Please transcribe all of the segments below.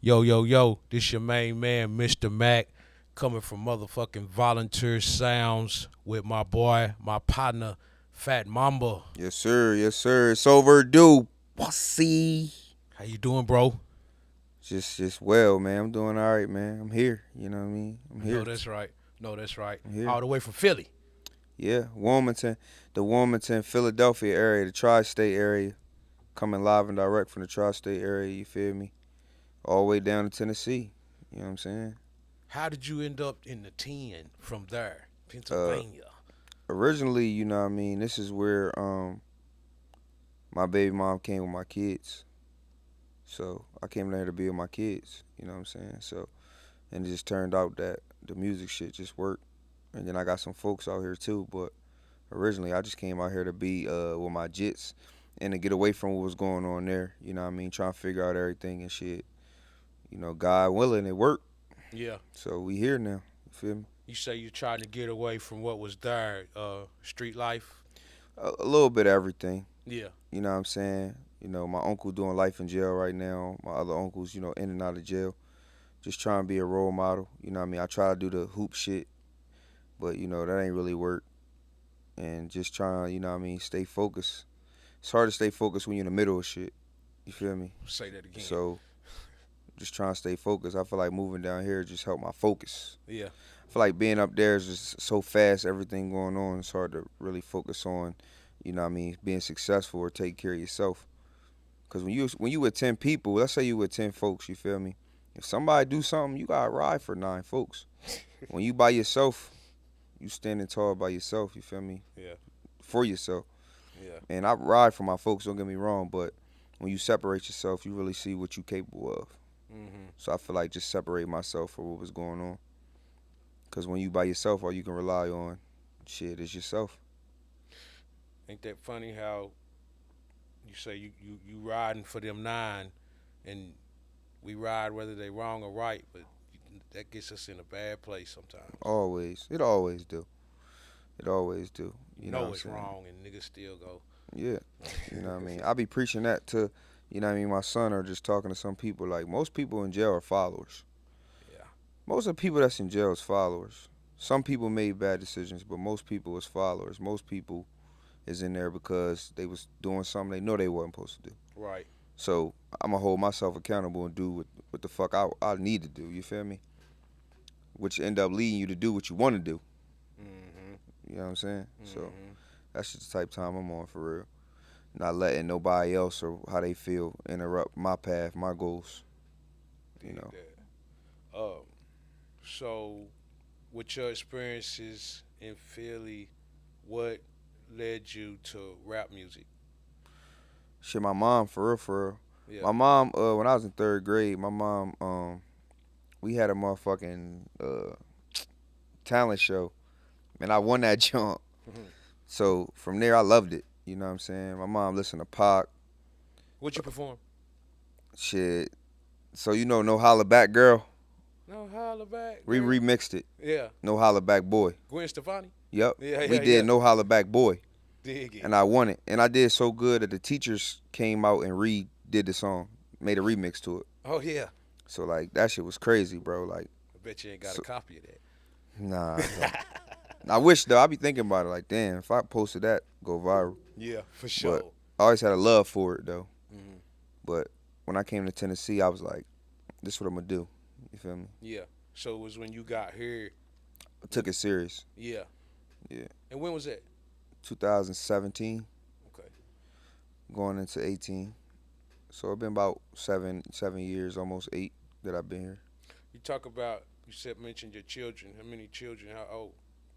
Yo, yo, yo, this your main man, Mr. Mac, coming from motherfucking Volunteer Sounds with my boy, my partner, Fat Mamba. Yes, sir. Yes, sir. It's overdue. Pussy. How you doing, bro? Just well, man. I'm doing all right, man. I'm here. You know what I mean? I'm No, here. that's right. No, that's right. I'm here. All the way from Philly. Yeah, Wilmington, Philadelphia area, the tri-state area. Coming live and direct from the tri-state area, you feel me? All the way down to Tennessee. You know what I'm saying? How did you end up in the 10 from there, Uh, Pennsylvania? Originally, you know what I mean, this is where my baby mom came with my kids. So I came down here to be with my kids, you know what I'm saying? So and it just turned out that the music shit just worked. And then I got some folks out here too, but originally I just came out here to be with my jits and to get away from what was going on there. You know what I mean? Trying to figure out everything and shit. You know, God willing, it worked. Yeah. So we here now. You feel me? You say you trying to get away from what was there, street life? A little bit of everything. Yeah. You know what I'm saying? You know, my uncle doing life in jail right now. My other uncles, you know, in and out of jail. Just trying to be a role model. You know what I mean? I try to do the hoop shit, but you know, that ain't really work. And just trying, you know what I mean, stay focused. It's hard to stay focused when you're in the middle of shit. You feel me? Say that again. So just trying to stay focused. I feel like moving down here just helped my focus. Yeah. I feel like being up there is just so fast, everything going on. It's hard to really focus on, you know what I mean, being successful or take care of yourself. Cause when you with 10 people, let's say you with 10 folks, you feel me? If somebody do something, you gotta ride for 9 folks. When you by yourself, you standing tall by yourself. You feel me? Yeah. For yourself. Yeah. And I ride for my folks. Don't get me wrong, but when you separate yourself, you really see what you capable of. Mhm. So I feel like just separate myself for what was going on. Cause when you by yourself, all you can rely on, shit, is yourself. Ain't that funny how you say you riding for them 9, and we ride whether they wrong or right, but that gets us in a bad place sometimes. Always, it always do. It always do. You You know what know I'm it's saying? wrong, and niggas still go. Yeah. You know what I mean? I be preaching that to, you know what I mean, my son or just talking to some people. Like, most people in jail are followers. Yeah. Most of the people that's in jail is followers. Some people made bad decisions, but most people is followers. Most people is in there because they was doing something they know they wasn't supposed to do. Right. So I'm gonna hold myself accountable and do what the fuck I need to do. You feel me? Which end up leading you to do what you want to do. Mhm. You know what I'm saying? So Mhm. that's just the type of time I'm on for real. Not letting nobody else or how they feel interrupt my path, my goals. You Dig know. that. So with your experiences in Philly, what led you to rap music? Shit, my mom for real, for real. Yeah. My mom, when I was in third grade, my mom, we had a motherfucking talent show, and I won that jump. So from there, I loved it. You know what I'm saying? My mom listened to Pac, What you perform? shit. So you know, No Holla Back Girl, No holla back, we girl. remixed it. Yeah. No Holla Back Boy. Gwen Stefani. Yep, Yeah, we yeah, did yeah. No Holla Back Boy, Dig it. and I won it. And I did so good that the teachers came out and redid the song, made a remix to it. Oh yeah. So like that shit was crazy, bro. Like, I bet you ain't got a so, copy of that. nah, bro. I wish though. I be thinking about it. Like, damn, if I posted that, go viral. Yeah, for But sure. I always had a love for it though. Hmm. But when I came to Tennessee, I was like, this is what I'm gonna do. You feel me? Yeah. So it was when you got here. I took it serious. Yeah. Yeah. And when was that? 2017, Okay. going into 18. So it's been about 7 years, almost 8 that I've been here. You talk about. You said mentioned your children. How many children? How old?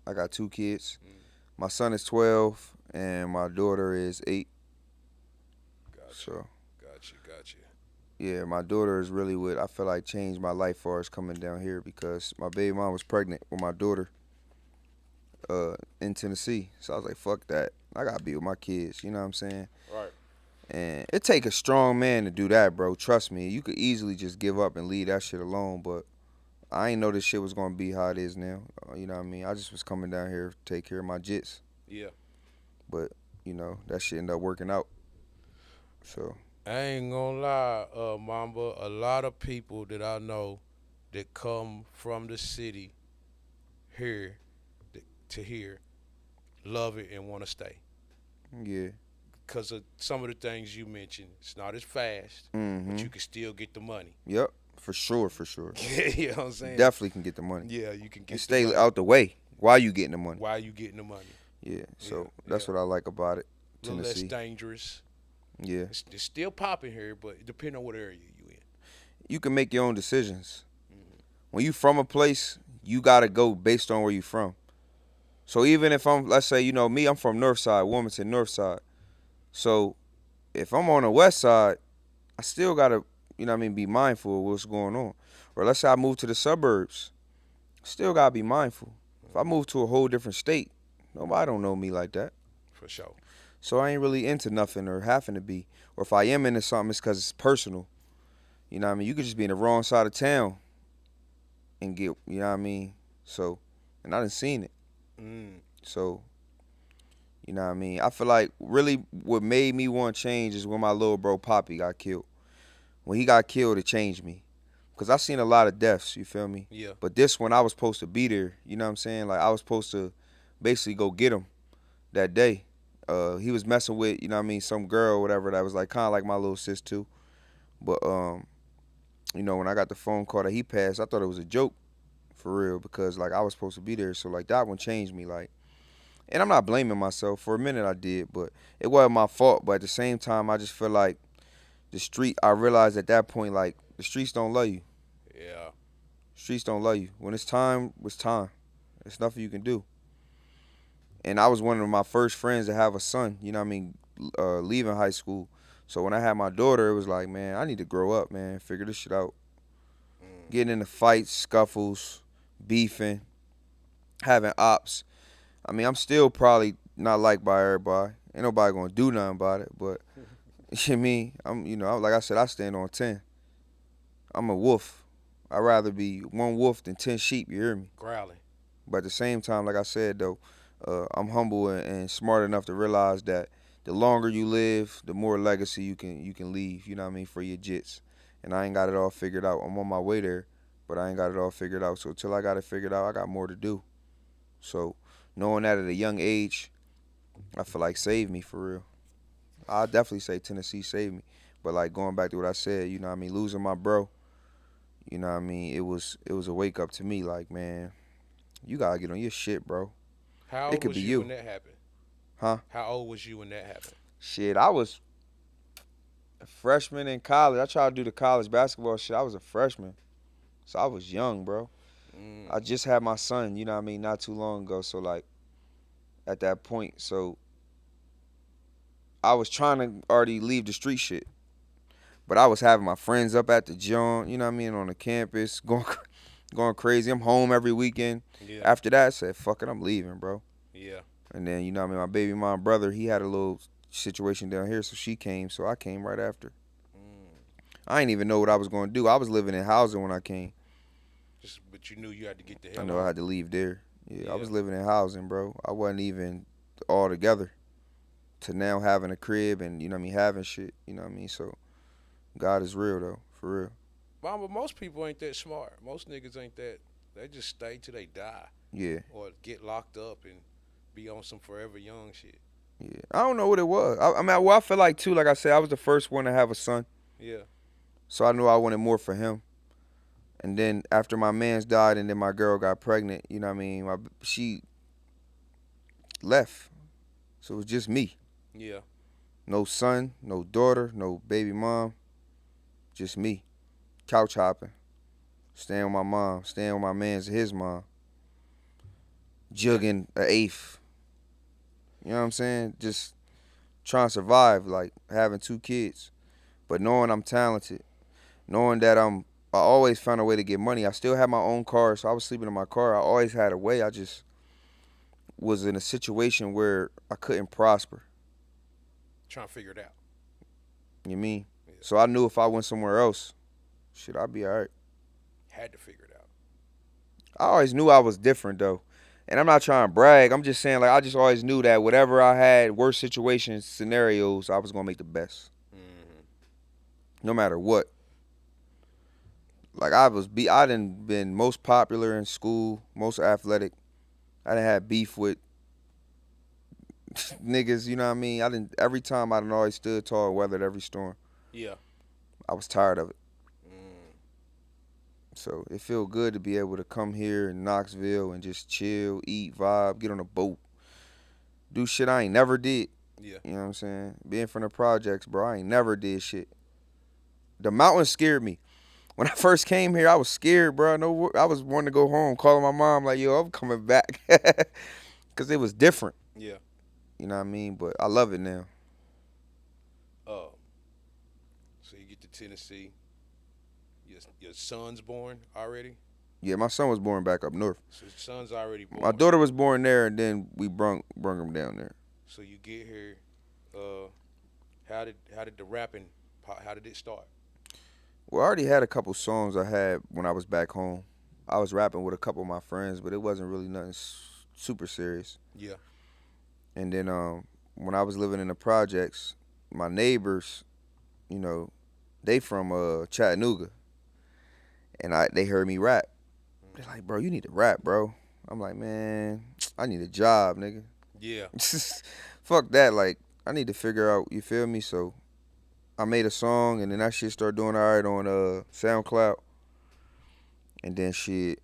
I got 2 kids. Mm, My son is 12 and my daughter is 8. gotcha. So Gotcha. Gotcha. yeah, my daughter is really what I feel like changed my life as far as coming down here because my baby mom was pregnant with my daughter in Tennessee. So I was like, fuck that. I gotta be with my kids, you know what I'm saying? Right. And it take a strong man to do that, bro. Trust me. You could easily just give up and leave that shit alone, but I ain't know this shit was gonna be how it is now. You know what I mean? I just was coming down here to take care of my jits. Yeah. But, you know, that shit ended up working out. So I ain't gonna lie, Mamba. A lot of people that I know that come from the city here to here love it and want to stay Yeah. because of some of the things you mentioned. It's not as fast, but Mm-hmm. you can still get the money. Yep. For sure. For sure. You know what I'm saying? Definitely can get the money Yeah, you can and get the stay money out the way while you getting the money. while you getting the money. Yeah. Yeah, So yeah. that's what I like about it. A little less Tennessee. dangerous. Yeah. It's still popping here, but it depends on what area you in. You can make your own decisions. Mm-hmm. When you from a place, you gotta go based on where you from. So even if I'm, let's say, me, I'm from North Side, Wilmington, North Side. So if I'm on the West Side, I still gotta, be mindful of what's going on. Or let's say I move to the suburbs, still gotta be mindful. If I move to a whole different state, nobody don't know me like that. For sure. So I ain't really into nothing or having to be. Or if I am into something, it's because it's personal. You know what I mean? You could just be in the wrong side of town and get, you know what I mean? So, and I done seen it. Mm. So, you know what I mean? I feel like really what made me want to change is when my little bro Poppy got killed. When he got killed, it changed me. Because I seen a lot of deaths, you feel me? Yeah. But this one, I was supposed to be there. You know what I'm saying? Like, I was supposed to basically go get him that day. He was messing with, some girl or whatever that was like kind of like my little sis too. But, when I got the phone call that he passed, I thought it was a joke for real because, like, I was supposed to be there. So, like, that one changed me. Like, and I'm not blaming myself. For a minute, I did, but it wasn't my fault. But at the same time, I just feel like I realized at that point, like, the streets don't love you. Yeah. Streets don't love you. When it's time, it's time. There's nothing you can do. And I was one of my first friends to have a son, leaving high school. So when I had my daughter, it was like, man, I need to grow up, man, figure this shit out. Mm. Getting into fights, scuffles, beefing, having ops. I mean, I'm still probably not liked by everybody. Ain't nobody gonna do nothing about it, but you know what I mean, like I said, I stand on 10. I'm a wolf. I'd rather be one wolf than 10 sheep, you hear me? Growling. But at the same time, like I said though, I'm humble and smart enough to realize that the longer you live, the more legacy you can leave. You know what I mean, for your jits. And I ain't got it all figured out. I'm on my way there, but I ain't got it all figured out. So till I got it figured out, I got more to do. So knowing that at a young age, I feel like saved me for real. I definitely say Tennessee saved me. But like going back to what I said, you know what I mean, losing my bro, you know what I mean, it was a wake up to me. Like man, you gotta get on your shit, bro. How It old could be was you you, when that happened? huh? How old was you when that happened? Shit, I was a freshman in college. I tried to do the college basketball shit. I was a freshman, so I was young, bro. Mm. I just had my son, you know what I mean, not too long ago. So like at that point, so I was trying to already leave the street shit, but I was having my friends up at the gym, you know what I mean, on the campus, going crazy. I'm home every weekend. Yeah. After that, I said, fuck it, I'm leaving, bro. Yeah. And then, you know what I mean, my baby mom brother, he had a little situation down here, so she came, so I came right after. Mm. I didn't even know what I was going to do. I was living in housing when I came. But you knew you had to get the I hell know I on. had to leave there. Yeah, I Yeah. was living in housing, bro. I wasn't even all together to now having a crib and, you know what I mean, having shit, you know what I mean? So God is real, though, for real. Mama, most people ain't that smart. Most niggas ain't that. They just stay till they die Yeah, or get locked up and be on some forever young shit. yeah. I don't know what it was. I feel like, too, like I said, I was the first one to have a son. Yeah. So I knew I wanted more for him. And then after my man's died and then my girl got pregnant, you know what I mean? She left. So it was just me. Yeah. No son, no daughter, no baby mom, just me. Couch hopping, staying with my mom, staying with my man's and his mom, Yeah. jugging an eighth. You know what I'm saying? Just trying to survive, like having two kids. But knowing I'm talented, knowing that I always found a way to get money. I still had my own car, so I was sleeping in my car. I always had a way. I just was in a situation where I couldn't prosper. Trying to figure it out. You mean? Yeah. So I knew if I went somewhere else, shit, I'd be alright. Had to figure it out. I always knew I was different though. And I'm not trying to brag. I'm just saying like I just always knew that whatever I had, worst situations, scenarios, I was gonna make the best. Mm-hmm. no matter what. Like I done been most popular in school, most athletic. I done had beef with niggas, you know what I mean? I didn't every time I done always stood tall and weathered every storm. Yeah. I was tired of it. Mm. So it feel good to be able to come here in Knoxville and just chill, eat, vibe, get on a boat, do shit I ain't never did. Yeah. You know what I'm saying? Being from the projects, bro, I ain't never did shit. The mountains scared me. When I first came here, I was scared, bro. No, I was wanting to go home, calling my mom like, "Yo, I'm coming back," because it was different. Yeah. You know what I mean? But I love it now. Uh, so you get to Tennessee. Your son's born already. Yeah, my son was born back up north. So his son's already My born. daughter was born there, and then we brung him down there. So you get here. Uh, how did the rapping? How did it start? Well, I already had a couple songs I had when I was back home. I was rapping with a couple of my friends, but it wasn't really nothing super serious. Yeah. And then when I was living in the projects, my neighbors, you know, they from Chattanooga, and they heard me rap. They're like, "Bro, you need to rap, bro." I'm like, "Man, I need a job, nigga." Yeah. Fuck that. Like, I need to figure out. You feel me? So I made a song, and then that shit started doing all right on SoundCloud, and then shit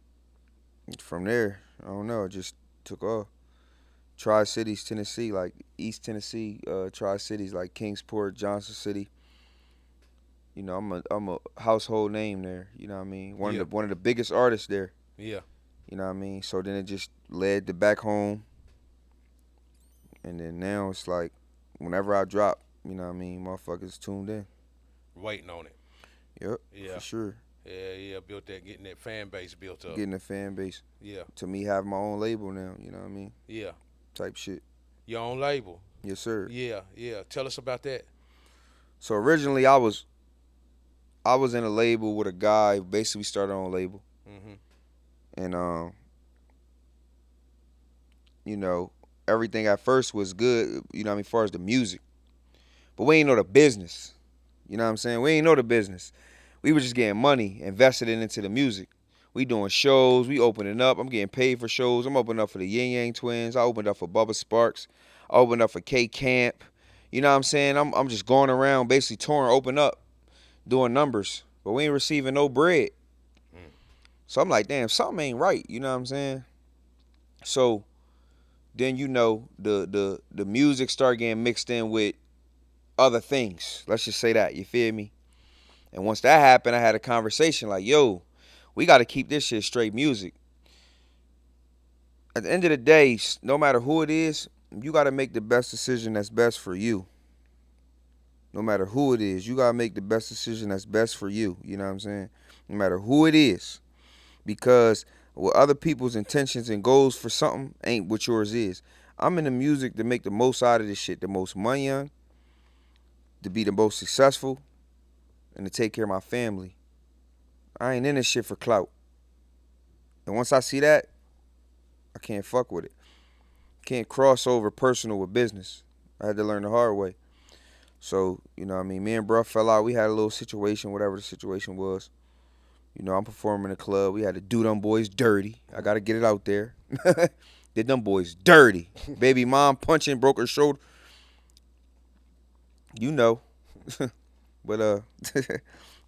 from there, I don't know, it just took off. Tri Cities, Tennessee, like East Tennessee, Tri Cities, like Kingsport, Johnson City. You know, I'm a household name there. You know what I mean? Yeah. One of the biggest artists there. Yeah. You know what I mean? So then it just led to back home, and then now it's like whenever I drop, you know what I mean, motherfuckers tuned in. Waiting on it. Yep, Yeah. for sure. Yeah. Yeah. Built that. Getting that fan base built up. Getting a fan base. Yeah. To me, have my own label now. You know what I mean? Yeah. Type shit. Your own label. Yes, sir. Yeah. Yeah. Tell us about that. So originally, I was in a label with a guy. Basically, we started our own label, Mhm. and you know, everything at first was good. You know what I mean, as far as the music, but we ain't know the business. You know what I'm saying? We ain't know the business. We were just getting money, invested it into the music. We doing shows. We opening up. I'm getting paid for shows. I'm opening up for the Yin Yang Twins. I opened up for Bubba Sparks. I opened up for K Camp. You know what I'm saying? I'm just going around basically touring, open up, doing numbers, but we ain't receiving no bread. Mm. So I'm like, damn, something ain't right. You know what I'm saying? So then the music started getting mixed in with other things. Let's just say that. You feel me? And once that happened, I had a conversation like, yo, we got to keep this shit straight music. At the end of the day, no matter who it is, you got to make the best decision that's best for you. No matter who it is, you got to make the best decision that's best for you. You know what I'm saying? No matter who it is. Because what other people's intentions and goals for something ain't what yours is. I'm in the music to make the most out of this shit, the most money on, to be the most successful, and to take care of my family. I ain't in this shit for clout. And once I see that, I can't fuck with it. Can't cross over personal with business. I had to learn the hard way. So, you know what I mean? Me and bruh fell out. We had a little situation, whatever the situation was. You know, I'm performing in the club. We had to do them boys dirty. I got to get it out there. Did them boys dirty. Baby mom punching, broke her shoulder. You know. But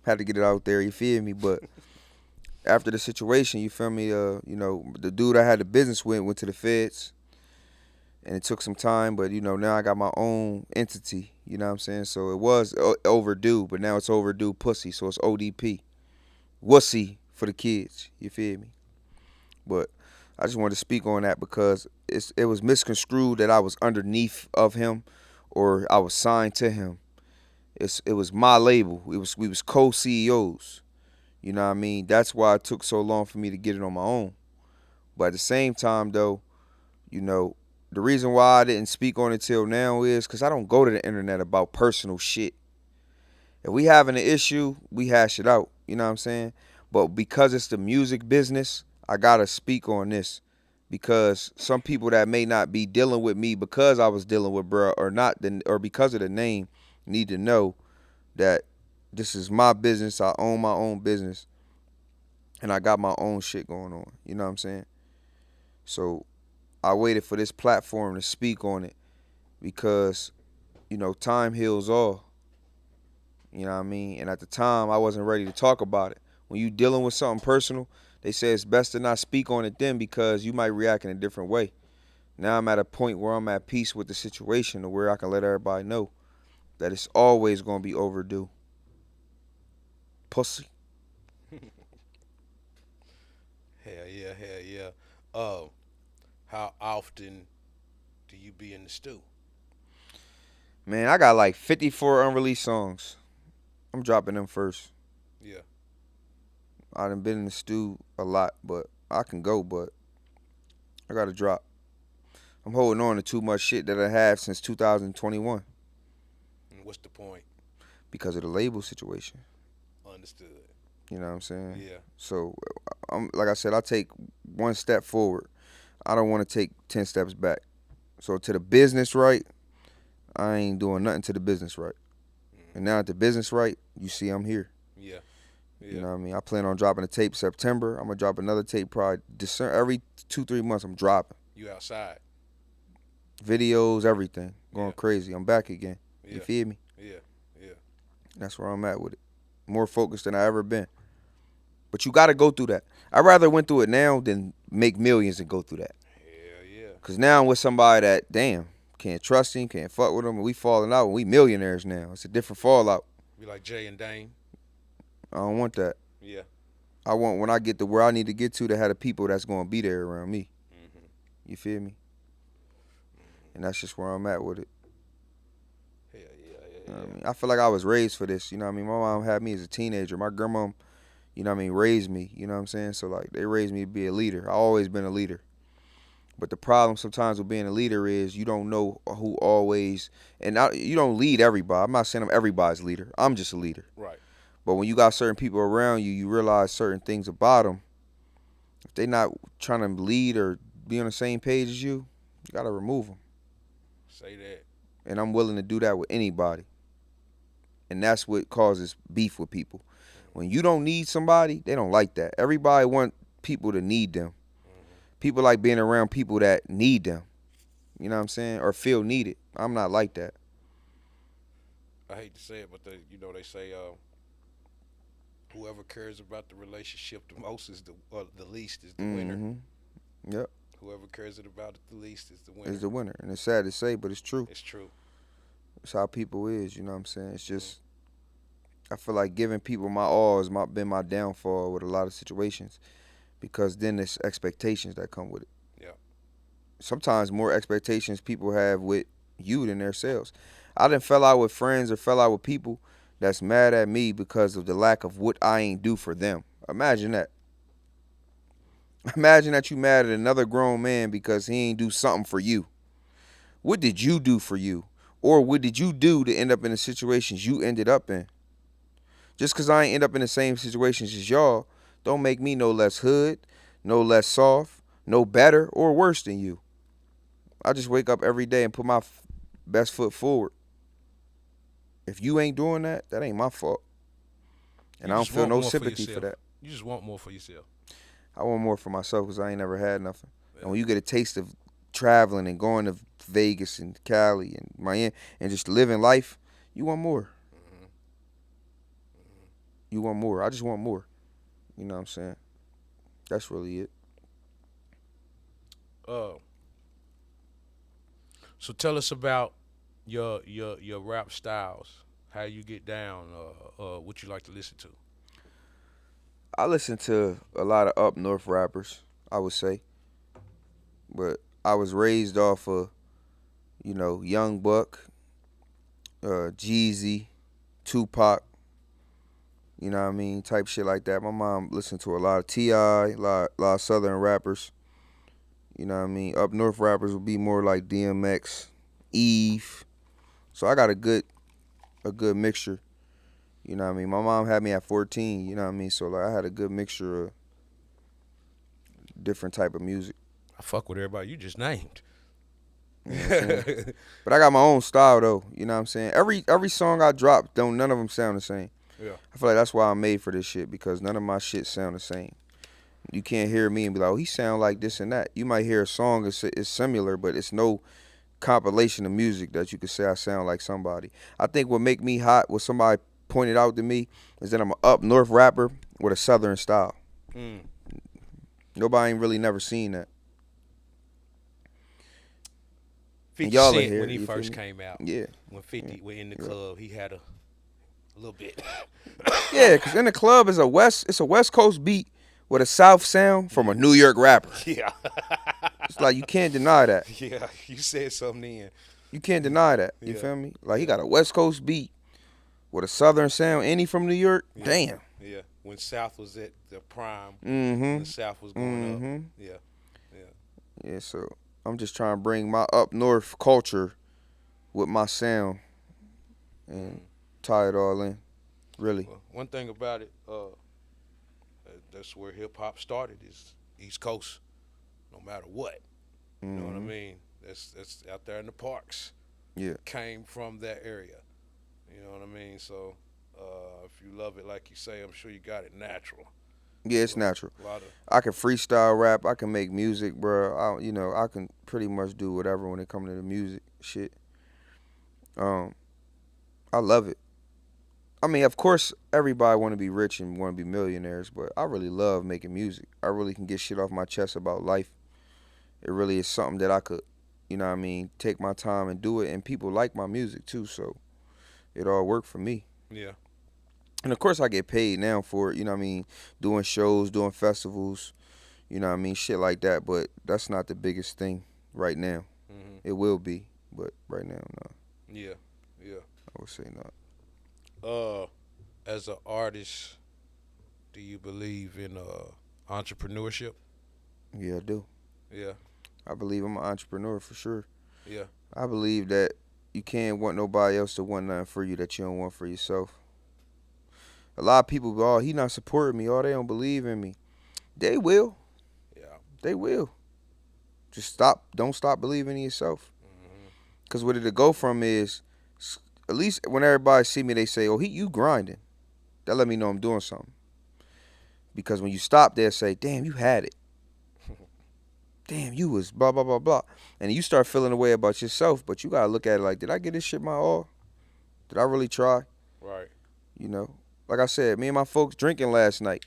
had to get it out there, you feel me? But after the situation, you feel me, you know, the dude I had the business with went to the feds. And it took some time, but you know, now I got my own entity, you know what I'm saying? So it was overdue, but now it's overdue pussy, so it's ODP. Wussy for the kids, you feel me? But I just wanted to speak on that because it was misconstrued that I was underneath of him or I was signed to him. It was my label. We was co-CEOs. You know what I mean? That's why it took so long for me to get it on my own. But at the same time though, you know, the reason why I didn't speak on it till now is because I don't go to the internet about personal shit. If we having an issue, we hash it out. You know what I'm saying? But because it's the music business, I gotta speak on this because some people that may not be dealing with me because I was dealing with bruh or not, or because of the name, need to know that This is my business. I own my own business, and I got my own shit going on. You know what I'm saying? So I waited for this platform to speak on it because time heals all. You know what I mean? And at the time, I wasn't ready to talk about it. When you dealing with something personal, they say it's best to not speak on it then because you might react in a different way. Now I'm at a point where I'm at peace with the situation to where I can let everybody know that it's always gonna be overdue. Pussy. Hell yeah, hell yeah. Uh, how often do you be in the stew? Man, I got like 54 unreleased songs. I'm dropping them first. Yeah. I done been in the stew a lot, but I can go, but I gotta drop. I'm holding on to too much shit that I have since 2021 And what's the point? because of the label situation. Understood. You know what I'm saying? Yeah. So, like I said, I take one step forward. I don't want to take 10 steps back. So, to the business right, I ain't doing nothing to the business right. And Hmm. now at the business right, you see I'm here. Yeah. You Yeah. know what I mean? I plan on dropping a tape September. I'm gonna drop another tape probably December. Every 2-3 months, I'm dropping You outside. videos, everything, going Yeah. crazy. I'm back again. You Yeah. feel me? Yeah. Yeah. That's where I'm at with it. More focused than I ever been. But you got to go through that. I'd rather went through it now than make millions and go through that. Hell yeah. Cause now I'm with somebody that damn can't trust him, can't fuck with him, and we falling out. And we millionaires now. It's a different fallout. Be like Jay and Dane. I don't want that. Yeah. I want when I get to where I need to get to have the people that's gonna be there around me. Hmm. You feel me? Hmm. And that's just where I'm at with it. Hell yeah. You know Yeah. what I Yeah. mean? I feel like I was raised for this. You know what I mean? My mom had me as a teenager. My grandma, raised me. You know what I'm saying? So like they raised me to be a leader. I always been a leader. But the problem sometimes with being a leader is you don't know who always, you don't lead everybody. I'm not saying I'm everybody's leader. I'm just a leader. Right. But when you got certain people around you, you realize certain things about them. If they not trying to lead or be on the same page as you gotta remove them. Say that. And I'm willing to do that with anybody. And that's what causes beef with people. When you don't need somebody, they don't like that. Everybody want people to need them. Hmm. People like being around people that need them. You know what I'm saying? Or feel needed. I'm not like that. I hate to say it, but they say whoever cares about the relationship the most is the least is the winner. Mm-hmm. Yep. Whoever cares about it the least is the Is winner. the winner. And it's sad to say, but it's true. It's true. It's how people is, you know what I'm saying? It's Hmm. just I feel like giving people my all has been my downfall with a lot of situations because then there's expectations that come with it. Yeah. Sometimes more expectations people have with you than themselves. I done fell out with friends or fell out with people that's mad at me because of the lack of what I ain't do for them. Imagine that. Imagine that you mad at another grown man because he ain't do something for you. What did you do for you? Or what did you do to end up in the situations you ended up in? Just because I ain't end up in the same situations as y'all, don't make me no less hood, no less soft, no better or worse than you. I just wake up every day and put my best foot forward. If you ain't doing that, that ain't my fault. And You I don't just feel want no more for sympathy for yourself. that. You just want more for yourself. I want more for myself because I ain't never had nothing. And Yeah. when you get a taste of traveling and going to Vegas and Cali and Miami and just living life, you want more. Hmm. You want more. I just want more. You know what I'm saying? That's really it. Uh. So tell us about your rap styles. How you get down. What you like to listen to. I listen to a lot of up north rappers, I would say. But I was raised off of, Young Buck, Jeezy, Tupac, you know what I mean, type shit like that. My mom listened to a lot of T.I., lot of Southern rappers, you know what I mean. Up north rappers would be more like DMX, Eve. So I got a good mixture, you know what I mean. My mom had me at 14, you know what I mean. So like I had a good mixture of different type of music, I fuck with everybody you just named. you know what I'm saying. But I got my own style though, you know what I'm saying. Every song I drop, don't none of them sound the same. Yeah. I feel like that's why I'm made for this shit because none of my shit sound the same. You can't hear me and be like, oh, he sound like this and that. You might hear a song is similar, but it's no compilation of music that you could say I sound like somebody. I think what make me hot, what somebody pointed out to me, is that I'm an up north rapper with a southern style. Mm. Nobody ain't really never seen that. And 50 y'all are Cent here, when he you feel first me? came out, Yeah, when yeah, 50 were in the yeah. club, he had a little bit. Yeah, cause in the club is it's a West Coast beat with a South sound from Yeah. a New York rapper. Yeah. It's like you can't deny that. Yeah. You said something then. You can't deny that. You Yeah. feel me? Like he Yeah. got a West Coast beat with a Southern sound, and he from New York. Yeah. Damn. Yeah. When South was at the prime, when the Mm-hmm. South was going up. Mm-hmm. Yeah. Yeah. Yeah. So I'm just trying to bring my up north culture with my sound and Mm. tie it all in. Really. Well, one thing about it, that's where hip hop started is East Coast. No matter what, you know what I Mm-hmm. mean. That's out there in the parks. Yeah. Came from that area. You know what I mean. So if you love it like you say, I'm sure you got it natural. Yeah, it's natural. A lot of I can freestyle rap. I can make music, bro. I can pretty much do whatever when it comes to the music shit. Um, I love it. I mean, of course, everybody want to be rich and want to be millionaires, but I really love making music. I really can get shit off my chest about life. It really is something that I could, what I mean, take my time and do it. And people like my music too, so it all worked for me. yeah. And of course, I get paid now for it, what I mean, doing shows, doing festivals, what I mean, shit like that. But that's not the biggest thing right now. Hmm. It will be, but right now, no. Yeah. Yeah. I would say not. Uh, as an artist, do you believe in entrepreneurship? Yeah, I do. Yeah. I believe I'm an entrepreneur for sure. Yeah. I believe that you can't want nobody else to want nothing for you that you don't want for yourself. A lot of people go, oh, he not supporting me. Oh, they don't believe in me. They will. Yeah. They will. Just don't stop believing in yourself. Hmm. Because what it'll go from is, at least when everybody see me, they say, oh, you grinding. That let me know I'm doing something. Because when you stop, they'll say, damn, you had it. Damn, you was blah, blah, blah, blah. And you start feeling a way about yourself, but you got to look at it like, did I get this shit my all? Did I really try? Right. You know? Like I said, me and my folks drinking last night.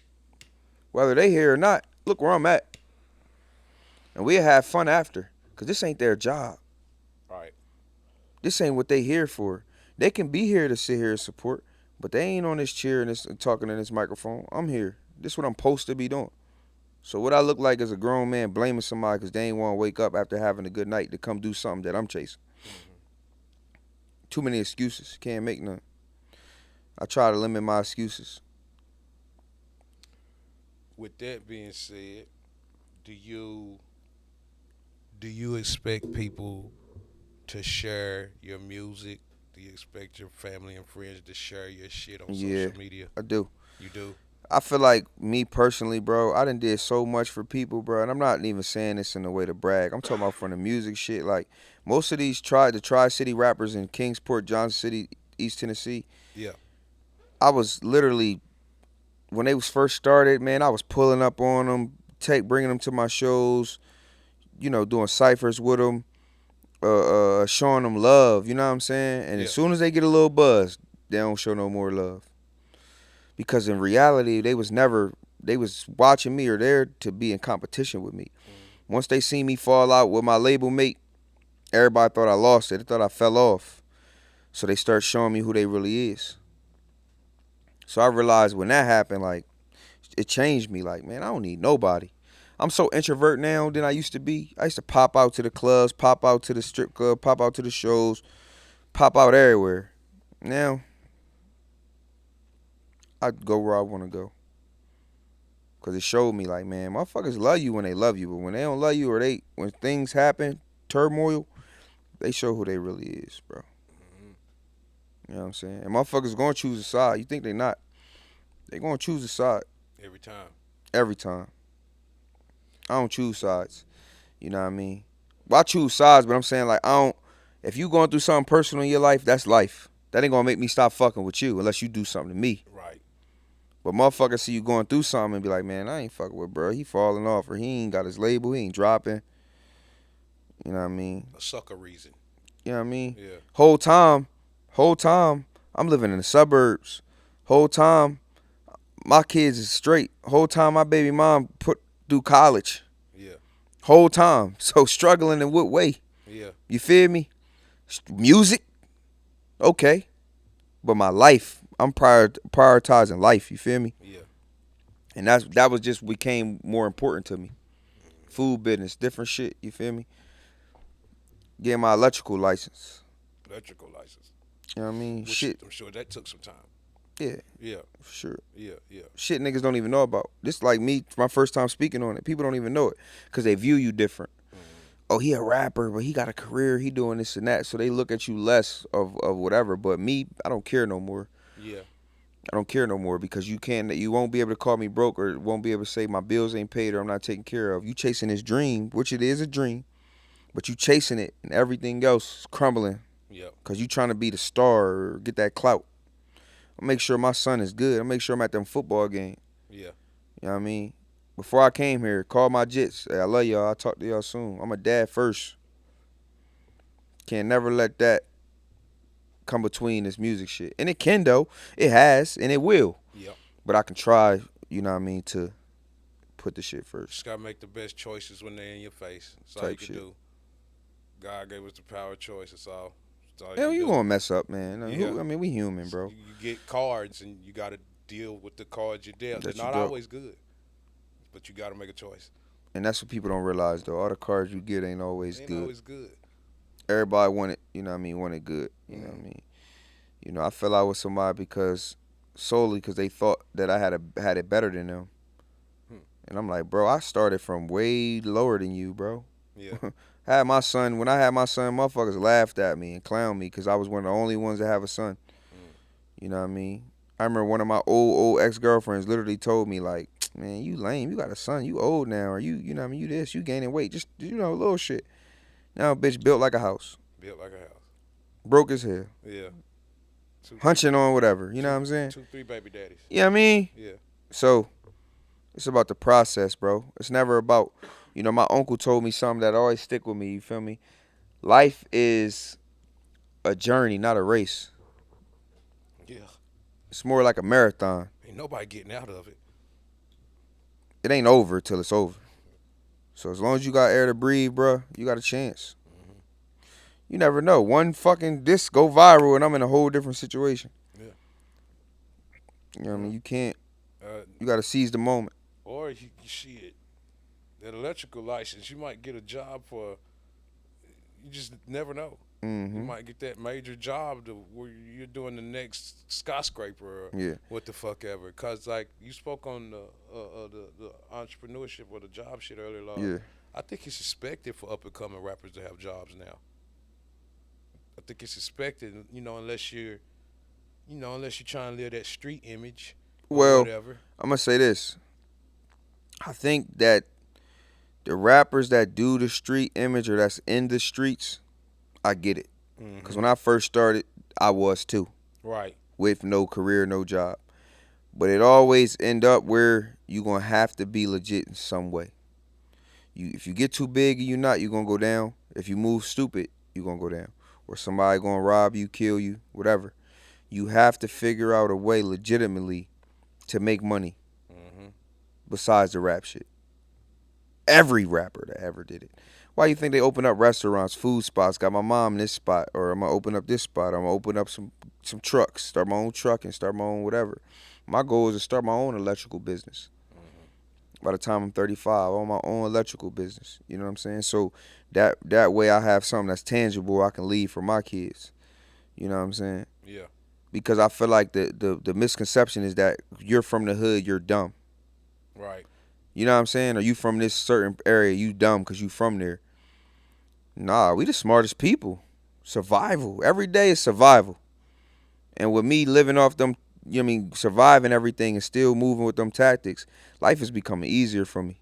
Whether they here or not, look where I'm at. And we'll have fun after. Because this ain't their job. Right. This ain't what they here for. They can be here to sit here and support, but they ain't on this chair and talking in this microphone. I'm here. This is what I'm supposed to be doing. So what I look like as a grown man blaming somebody because they ain't want to wake up after having a good night to come do something that I'm chasing. Hmm. Too many excuses. Can't make none. I try to limit my excuses. With that being said, do you do you expect people to share your music? Do you expect your family and friends to share your shit on Yeah, social media? I do. You do? I feel like me personally, bro, I done did so much for people, bro, and I'm not even saying this in a way to brag. I'm talking about from the music shit. Like most of these the Tri-City rappers in Kingsport, Johnson City, East Tennessee, Yeah. I was literally when they was first started, man, I was pulling up on them, bringing them to my shows, doing ciphers with them, showing them love. You know what I'm saying? And as Yeah. soon as they get a little buzz, they don't show no more love because in reality, they was watching me or there to be in competition with me. Mm. Once they seen me fall out with my label mate, everybody thought I lost it. They thought I fell off. So they start showing me who they really is. So I realized when that happened, like, it changed me. Like, man, I don't need nobody. I'm so introvert now than I used to be. I used to pop out to the clubs, pop out to the strip club, pop out to the shows, pop out everywhere. Now, I go where I want to go. Because it showed me, like, man, motherfuckers love you when they love you. But when they don't love you or when things happen, turmoil, they show who they really is, bro. Hmm. You know what I'm saying? And motherfuckers going to choose a side. You think they not. They going to choose a side Every time. every time. I don't choose sides. You know what I mean? Well, I choose sides, but I'm saying, like, I don't. If you going through something personal in your life, that's life. That ain't going to make me stop fucking with you unless you do something to me. Right. But motherfuckers see you going through something and be like, man, I ain't fucking with bro. He falling off or he ain't got his label. He ain't dropping. You know what I mean? A sucker reason. You know what I mean? Yeah. Whole time, whole time, I'm living in the suburbs. Whole time, my kids is straight. Whole time, my baby mom put through college. Yeah. Whole time. So struggling in what way? Yeah. You feel me? Music, okay. But my life, I'm prioritizing life. You feel me? Yeah. And that was just became more important to me. Food business, different shit. You feel me? Getting my electrical license. Electrical license. You know what I mean? Which Shit. I'm sure that took some time. Yeah, Yeah. for sure. Yeah. Yeah. Shit niggas don't even know about. This like me, my first time speaking on it. People don't even know it because they view you different. Oh, he a rapper, but he got a career. He doing this and that, so they look at you less of whatever. But me, I don't care no more. Yeah. I don't care no more because you won't be able to call me broke or won't be able to say my bills ain't paid or I'm not taken care of. You chasing this dream, which it is a dream, but you chasing it and everything else is crumbling Yeah. because you trying to be the star or get that clout. I make sure my son is good. I make sure I'm at them football games. Yeah. You know what I mean? Before I came here, call my jits. Hey, I love y'all. I'll talk to y'all soon. I'm a dad first. Can't never let that come between this music shit. And it can though. It has and it will. Yep. But I can try, you know what I mean, to put the shit first. Just gotta make the best choices when they're in your face. That's all you Type can shit. do. God gave us the power of choice. That's all. That's all you Hell, can you do. gonna mess up, man. Yeah. I mean, we human, bro. You get cards and you gotta deal with the cards you dealt. They're That you not dealt. always good, but you gotta make a choice. And that's what people don't realize though. All the cards you get ain't always Ain't good. always good. Everybody want it, you know what I mean, want it good. You know what I Mm. mean? You know, I fell out with somebody because solely because they thought that I had it better than them. Hmm. And I'm like, bro, I started from way lower than you, bro. Yeah. Had my son when I had my son, motherfuckers laughed at me and clowned me because I was one of the only ones that have a son. Mm. You know what I mean? I remember one of my old ex girlfriends literally told me like, man, you lame. You got a son. You old now, or you know what I mean? You this. You gaining weight. Just little shit. Now, bitch built like a house, Built like a house. broke as hell, Yeah. Two, three, hunching on whatever. You know what two, I'm saying? 3 baby daddies. You know what I mean? Yeah. So it's about the process, bro. It's never about, my uncle told me something that always stick with me. You feel me? Life is a journey, not a race. Yeah. It's more like a marathon. Ain't nobody getting out of it. It ain't over till it's over. So as long as you got air to breathe, bro, you got a chance. Mm-hmm. You never know. One fucking disc go viral and I'm in a whole different situation. Yeah. You know what I mean? You can't. Uh, You got to seize the moment. or you shit. That electrical license, you might get a job for. You just never know. You Mm-hmm. might get that major job to where you're doing the next skyscraper or Yeah. what the fuck ever. Cause like you spoke on the entrepreneurship or the job shit earlier, Lord. Yeah. I think it's expected for up and coming rappers to have jobs now. I think it's expected, unless you're trying to live that street image or Well, whatever. I'm gonna say this. I think that the rappers that do the street image or that's in the streets, I get it. Cause Mm-hmm. when I first started, I was too, Right. with no career, no job. But it always end up where you gonna have to be legit in some way. If you get too big and you not, you gonna go down. If you move stupid, you gonna go down. Or somebody gonna rob you, kill you, whatever. You have to figure out a way legitimately to make money Mm-hmm. besides the rap shit. Every rapper that ever did it. Why you think they open up restaurants, food spots? Got my mom in this spot, or I'm gonna open up this spot. I'm gonna open up some trucks, start my own truck and start my own whatever. My goal is to start my own electrical business. Mm-hmm. By the time I'm 35, I own my own electrical business. You know what I'm saying? So that way I have something that's tangible I can leave for my kids. You know what I'm saying? Yeah. Because I feel like the misconception is that you're from the hood, you're dumb. Right. You know what I'm saying? Or you from this certain area, you dumb because you from there. Nah, we the smartest people. Survival. Every day is survival. And with me living off them, surviving everything and still moving with them tactics, life is becoming easier for me.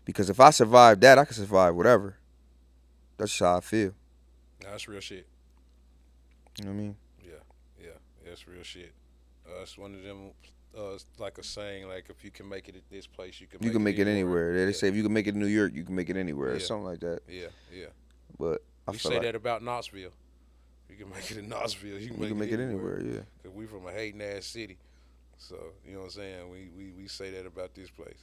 Because if I survive that, I can survive whatever. That's how I feel. Nah, that's real shit. You know what I mean? Yeah. Yeah. That's real shit. It's one of them like a saying, like if you can make it at this place, you can You make can it make it anywhere. anywhere. They Yeah, say if you can make it in New York, you can make it anywhere, or yeah, something like that. yeah, yeah. But I We feel say like that about Knoxville. You can make it in Knoxville. You can you make can it make it anywhere. anywhere. Yeah. Cause we from a hating ass city. So you know what I'm saying. We say that about this place.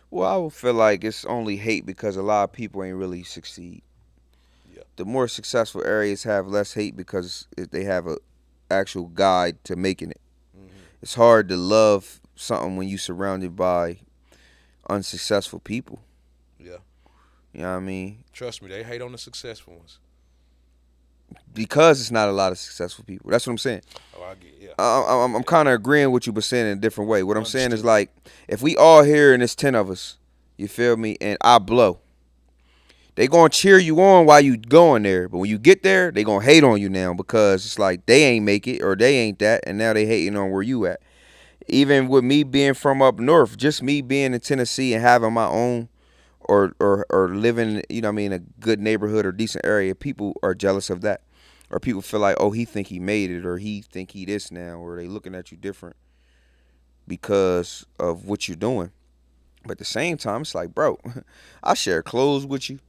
Well, I would feel like it's only hate because a lot of people ain't really succeed. Yeah. The more successful areas have less hate because they have a actual guide to making it. Hmm. It's hard to love something when you surrounded by unsuccessful people. Yeah. You know what I mean? Trust me, they hate on the successful ones. Because it's not a lot of successful people. That's what I'm saying. Oh, I get. Yeah. I I'm get that. kind of agreeing with you, but saying it in a different way. What I'm saying is Understood. like, if we all here and it's 10 of us, you feel me, and I blow, they gonna cheer you on while you going there. But when you get there, they gonna hate on you now because it's like they ain't make it or they ain't that, and now they hating on where you at. Even with me being from up north, just me being in Tennessee and having my own or living, you know what I mean, a good neighborhood or decent area, people are jealous of that. Or people feel like, oh, he think he made it, or he think he this now, or they looking at you different because of what you're doing. But at the same time, it's like, bro, I share clothes with you.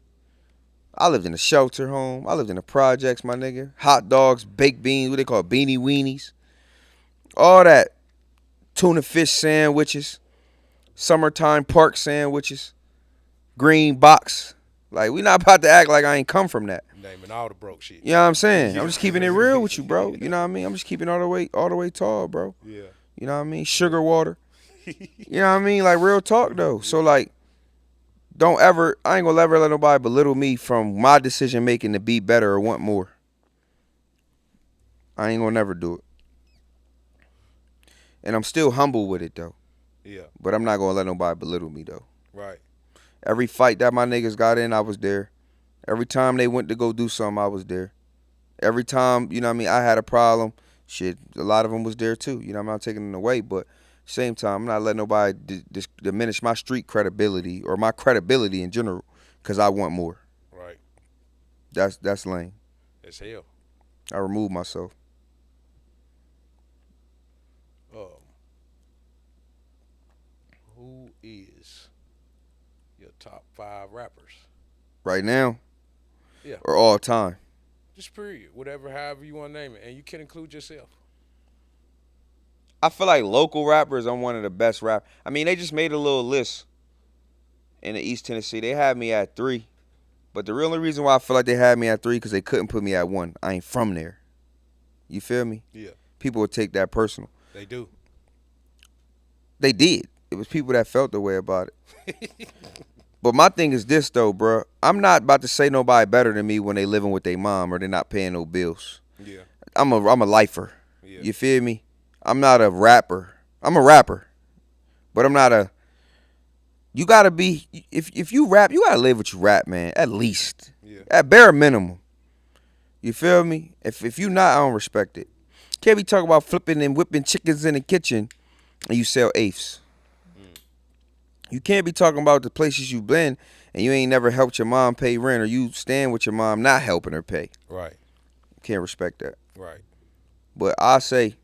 I lived in a shelter home. I lived in the projects, my nigga. Hot dogs, baked beans, what they call beanie weenies, all that. Tuna fish sandwiches, summertime park sandwiches, green box. Like, we not about to act like I ain't come from that. Naming all the broke shit. You know what I'm saying? I'm Yeah. just keeping it real with you, bro. You Yeah. know what I mean? I'm just keeping all the way tall, bro. Yeah. You know what I mean? Sugar water. You know what I mean? Like real talk though. So Yeah. like, don't ever. I ain't gonna ever let nobody belittle me from my decision making to be better or want more. I ain't gonna never do it. And I'm still humble with it though. Yeah. But I'm not gonna let nobody belittle me though. Right. Every fight that my niggas got in, I was there. Every time they went to go do something, I was there. Every time, you know what I mean, I had a problem, shit, a lot of them was there too. You know, I'm not taking it away, but same time, I'm not letting nobody diminish my street credibility or my credibility in general because I want more. Right. That's lame. As hell. I remove myself. Um, who is your top 5 rappers? Right now Yeah. or all time. Just period. Whatever, however you want to name it, and you can include yourself. I feel like local rappers, I'm one of the best rap. I mean, they just made a little list in the East Tennessee. They had me at 3. But the real reason why I feel like they had me at 3 because they couldn't put me at 1. I ain't from there. You feel me? Yeah. People would take that personal. They do. They did. It was people that felt the way about it. But my thing is this though, bro. I'm not about to say nobody better than me when they living with their mom or they not paying no bills. Yeah. I'm a lifer. Yeah. You feel me? I'm not a rapper. I'm a rapper, but I'm not a. You gotta be if you rap, you gotta live what you rap, man. At least, Yeah. at bare minimum. You feel me? If you not, I don't respect it. Can't be talking about flipping and whipping chickens in the kitchen and you sell eighths. Mm. You can't be talking about the places you've been and you ain't never helped your mom pay rent or you stand with your mom not helping her pay. Right. Can't respect that. Right. But I say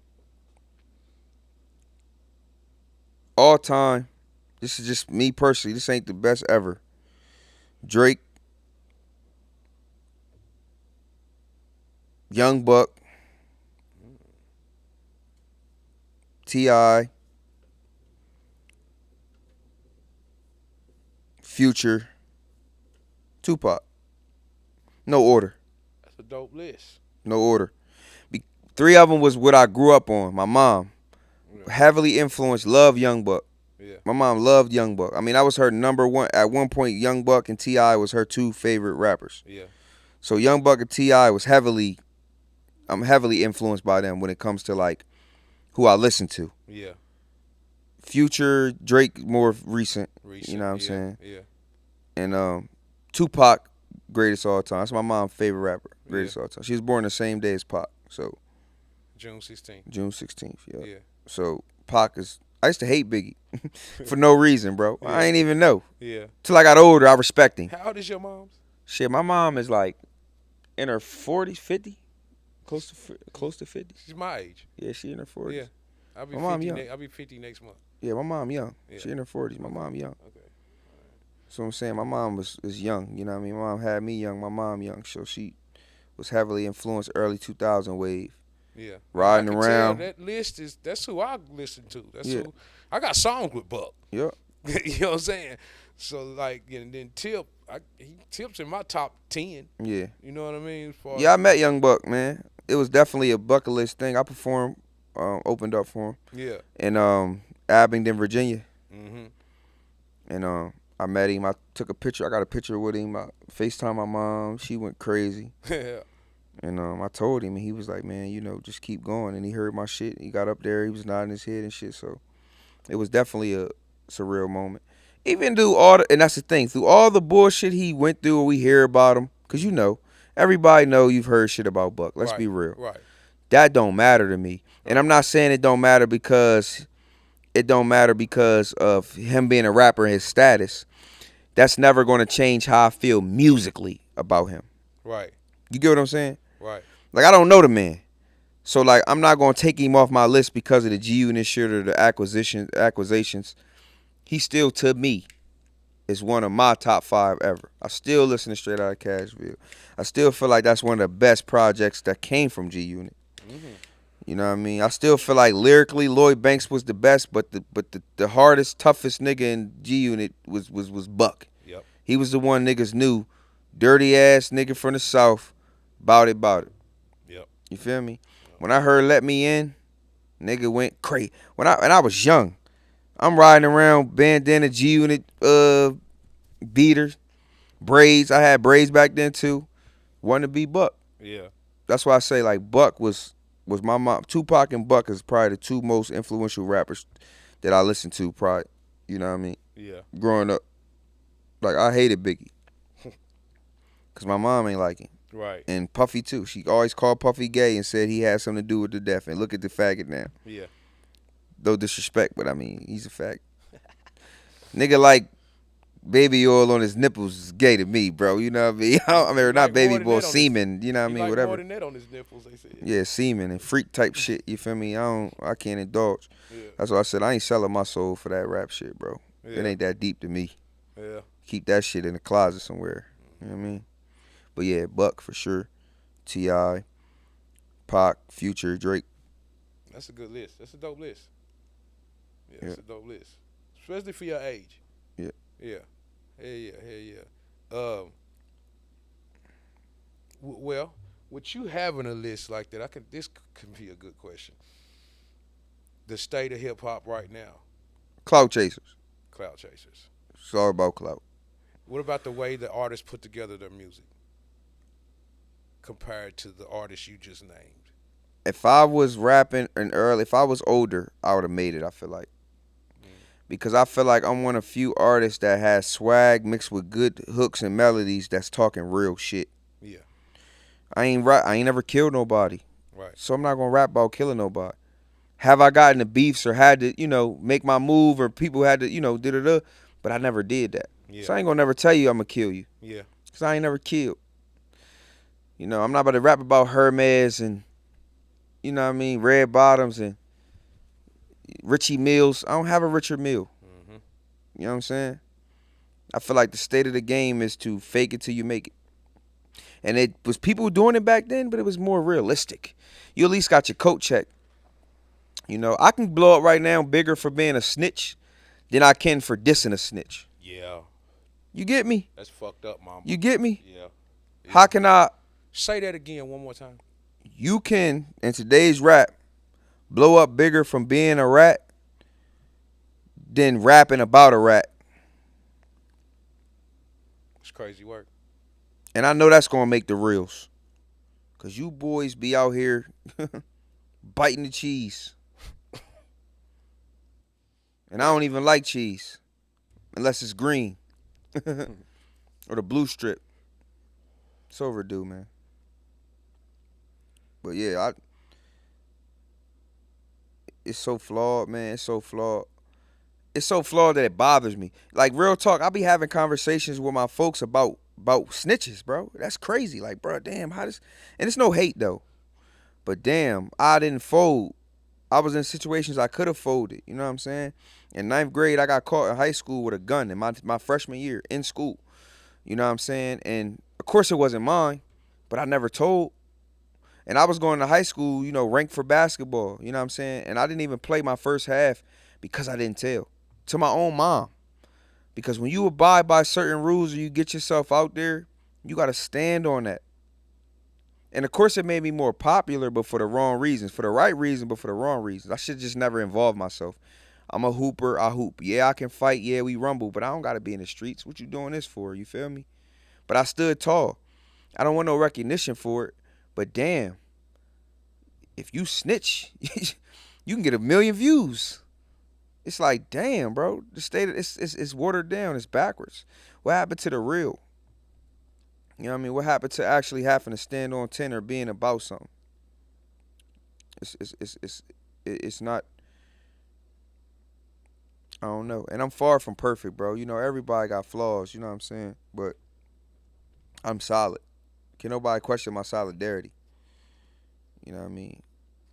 all time, this is just me personally, this ain't the best ever. Drake, Young Buck, T.I., Future, Tupac. No order. That's a dope list. No order. 3 of them was what I grew up on. My mom Yeah. heavily influenced, loved Young Buck. Yeah. My mom loved Young Buck. I mean, I was her number one at one point. Young Buck and T.I. was her 2 favorite rappers. Yeah. So Young Buck and T.I. was heavily, I'm heavily influenced by them when it comes to like who I listen to. Yeah. Future, Drake, more recent. Recent. You know what I'm yeah. saying? Yeah. And Tupac, greatest of all time. That's my mom's favorite rapper, greatest Yeah. of all time. She was born the same day as Pac, so June 16th. June 16th. Yeah. Yeah. So Pac is. I used to hate Biggie for no reason, bro. Yeah. I ain't even know. Yeah. Till I got older, I respect him. How old is your mom's? Shit, my mom is like in her 40s, 50, close to 50. She's my age. Yeah, she in her 40s. Yeah. I'll be My mom 50 young. next. I'll be 50 next month. Yeah, my mom young. Yeah. She in her 40s. My Okay. mom young. Okay. So I'm saying my mom was young. You know what I mean? My mom had me young. My mom young. So she was heavily influenced early 2000 wave. Yeah. And I Riding can tell around. that list is that's who I listen to. That's Yeah. who I got songs with Buck. Yep. You know what I'm saying? So like, and then Tip, he Tip's in my top 10. Yeah. You know what I mean? As far Yeah, as I met Young Buck, man. It was definitely a bucket list thing. I performed, opened up for him yeah. in Abingdon, Virginia. Mhm. And I met him. I took a picture. I got a picture with him. I FaceTime my mom. She went crazy. Yeah. And I told him, and he was like, man, just keep going. And he heard my shit. He got up there. He was nodding his head and shit. So it was definitely a surreal moment. Even through and that's the thing, through all the bullshit he went through, or we hear about him, because everybody know you've heard shit about Buck. Let's Right. be real. Right. That don't matter to me. And Right. I'm not saying it don't matter because of him being a rapper and his status. That's never going to change how I feel musically about him. Right. You get what I'm saying? Right. Like, I don't know the man. So, like, I'm not going to take him off my list because of the G Unit shit or the accusations. He still, to me, is one of my top 5 ever. I still listen to Straight Outta Cashville. I still feel like that's one of the best projects that came from G Unit. Mhm. You know what I mean? I still feel like lyrically Lloyd Banks was the best, but the hardest, toughest nigga in G Unit was Buck. Yep. He was the one niggas knew, dirty ass nigga from the South, bout it. Yep. You feel me? When I heard Let Me In, nigga went crazy. And I was young. I'm riding around bandana G Unit beaters, braids. I had braids back then too. Wanted to be Buck. Yeah. That's why I say like Buck was my mom. Tupac and Buck is probably the two most influential rappers that I listened to. Probably, you know what I mean. Yeah. Growing up, like I hated Biggie, cause my mom ain't like him, Right. and Puffy too. She always called Puffy gay and said he had something to do with the death. And look at the faggot now. Yeah. No disrespect, but I mean he's a faggot. Nigga like baby oil on his nipples is gay to me, bro. You know what I mean? I He mean not like baby more than boy, that on his. semen. You know what I He mean? like more Whatever. than that on his nipples. They said. Yeah, semen and freak type shit. You feel me? I can't indulge. Yeah. That's why I said I ain't selling my soul for that rap shit, bro. It Yeah. ain't that deep to me. Yeah. Keep that shit in the closet somewhere. You know what I mean? But yeah, Buck for sure. T.I., Pac, Future, Drake. That's a good list. That's a dope list. Yeah, Yeah. that's a dope list, especially for your age. Yeah. Yeah. Hell yeah. Hell yeah. Well, with you having a list like that, this can be a good question. The state of hip hop right now, Clout chasers. cloud chasers. It's all about clout. What about the way the artists put together their music compared to the artists you just named? If I was rapping if I was older, I would have made it, I feel like. Mm. Because I feel like I'm one of few artists that has swag mixed with good hooks and melodies that's talking real shit. Yeah. I ain't never killed nobody. Right. So I'm not gonna rap about killing nobody. Have I gotten the beefs or had to, make my move or people had to, da. But I never did that. Yeah. So I ain't gonna never tell you I'm gonna kill you. Yeah. Cause I ain't never killed. I'm not about to rap about Hermes and, red bottoms and Richie Mills. I don't have a Richard Mill. Mm-hmm. You know what I'm saying? I feel like the state of the game is to fake it till you make it. And it was people doing it back then, but it was more realistic. You at least got your coat check. I can blow up right now bigger for being a snitch than I can for dissing a snitch. Yeah. You get me? That's fucked up, mama. You get me? Yeah. Yeah. How can I? Say that again one more time. You can, in today's rap, blow up bigger from being a rat than rapping about a rat. It's crazy work. And I know that's going to make the reels. Because you boys be out here biting the cheese. And I don't even like cheese. Unless it's green. Or the blue strip. It's overdue, man. But yeah, it's so flawed, man. It's so flawed. It's so flawed that it bothers me. Like real talk, I be having conversations with my folks about snitches, bro. That's crazy. Like, bro, damn, how does? And it's no hate though. But damn, I didn't fold. I was in situations I could have folded. You know what I'm saying? In ninth grade, I got caught in high school with a gun in my freshman year in school. You know what I'm saying? And of course, it wasn't mine, but I never told. And I was going to high school, ranked for basketball. You know what I'm saying? And I didn't even play my first half because I didn't tell to my own mom. Because when you abide by certain rules or you get yourself out there, you got to stand on that. And of course, it made me more popular, but for the wrong reasons. For the right reason, but for the wrong reasons. I should just never involve myself. I'm a hooper. I hoop. Yeah, I can fight. Yeah, we rumble, but I don't got to be in the streets. What you doing this for? You feel me? But I stood tall. I don't want no recognition for it. But damn, if you snitch, you can get 1 million views. It's like, damn, bro. The state it's watered down. It's backwards. What happened to the real? You know what I mean? What happened to actually having to stand on 10 or being about something? It's not. I don't know. And I'm far from perfect, bro. Everybody got flaws. You know what I'm saying? But I'm solid. Can nobody question my solidarity? You know what I mean?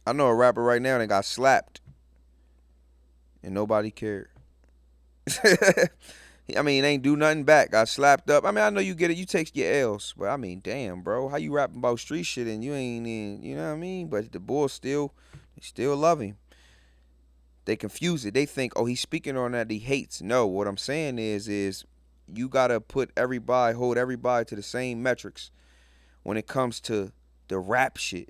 I know a rapper right now that got slapped and nobody cared. I mean, ain't do nothing back. Got slapped up. I mean, I know you get it. You take your L's, but I mean, damn, bro, how you rapping about street shit and you ain't in? You know what I mean? But the boys they still love him. They confuse it. They think, oh, he's speaking on that he hates. No, what I'm saying is you gotta hold everybody to the same metrics when it comes to the rap shit.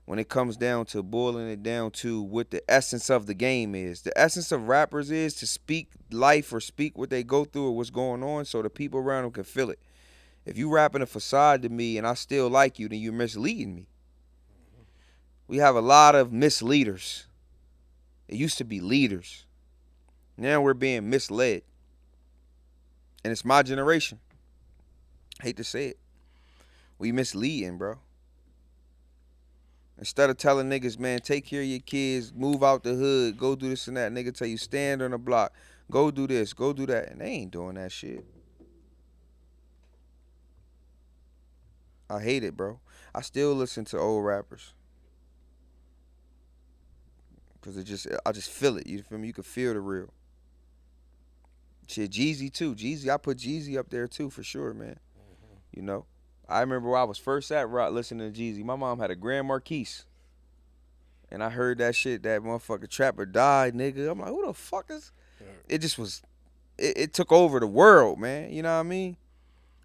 When it comes down to boiling it down to what the essence of the game is. The essence of rappers is to speak life or speak what they go through or what's going on so the people around them can feel it. If you rapping a facade to me and I still like you, then you're misleading me. We have a lot of misleaders. It used to be leaders. Now we're being misled. And it's my generation. I hate to say it. We misleading, bro. Instead of telling niggas, man, take care of your kids, move out the hood, go do this and that, nigga tell you stand on the block, go do this, go do that. And they ain't doing that shit. I hate it, bro. I still listen to old rappers. Cause I just feel it. You feel me? You can feel the real. Shit, Jeezy too. I put Jeezy up there too for sure, man. You know? I remember where I was first at rock listening to Jeezy. My mom had a Grand Marquise. And I heard that shit, that motherfucker Trapper died, nigga. I'm like, who the fuck is? It just was, it took over the world, man. You know what I mean?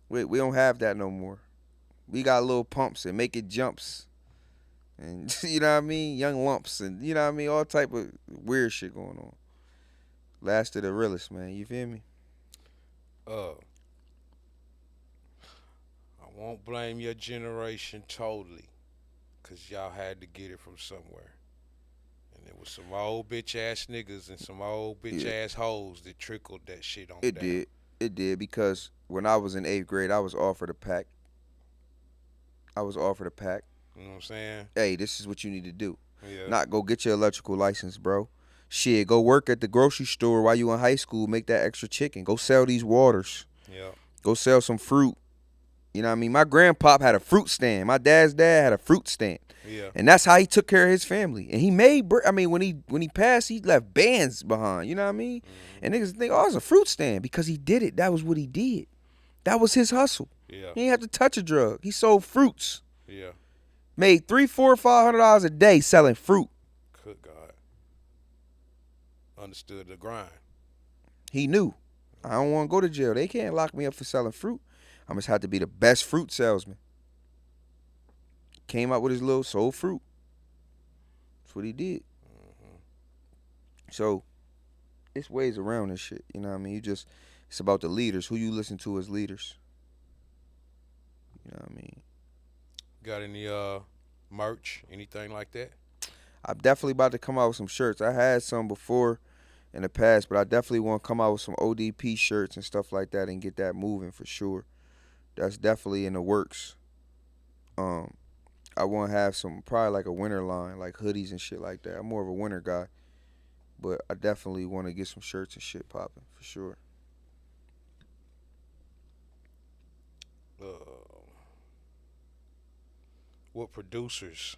We don't have that no more. We got little pumps and make it jumps. And you know what I mean? Young lumps and you know what I mean? All type of weird shit going on. Last of the realest, man. You feel me? Uh, I won't blame your generation totally, cause y'all had to get it from somewhere. And there was some old bitch ass niggas and some old bitch Yeah, ass hoes that trickled that shit on it down. did. It did because when I was in eighth grade, I was offered a pack. I was offered a pack. You know what I'm saying? Hey, this is what you need to do. Yeah, Not go get your electrical license, bro. Shit, go work at the grocery store while you in high school. Make that extra chicken. Go sell these waters. yeah, Go sell some fruit. You know what I mean? My grandpop had a fruit stand. My dad's dad had a fruit stand. yeah. And that's how he took care of his family. And he made, I mean, when he passed, he left bands behind. You know what I mean? Hmm. And niggas think, oh, it's a fruit stand because he did it. That was what he did. That was his hustle. Yeah, He didn't have to touch a drug. He sold fruits. yeah. Made $300, $400, $500 a day selling fruit. Good God. Understood the grind. He knew. I don't want to go to jail. They can't lock me up for selling fruit. I must have to be the best fruit salesman. Came out with his little soul fruit. That's what he did. Hmm. So it's ways around this shit. You know what I mean? It's about the leaders. Who you listen to as leaders. You know what I mean? Got any merch, anything like that? I'm definitely about to come out with some shirts. I had some before in the past, but I definitely want to come out with some ODP shirts and stuff like that and get that moving for sure. That's definitely in the works. Um, I want to have some probably like a winter line, like hoodies and shit like that. I'm more of a winter guy, but I definitely want to get some shirts and shit popping for sure. Uh, what producers?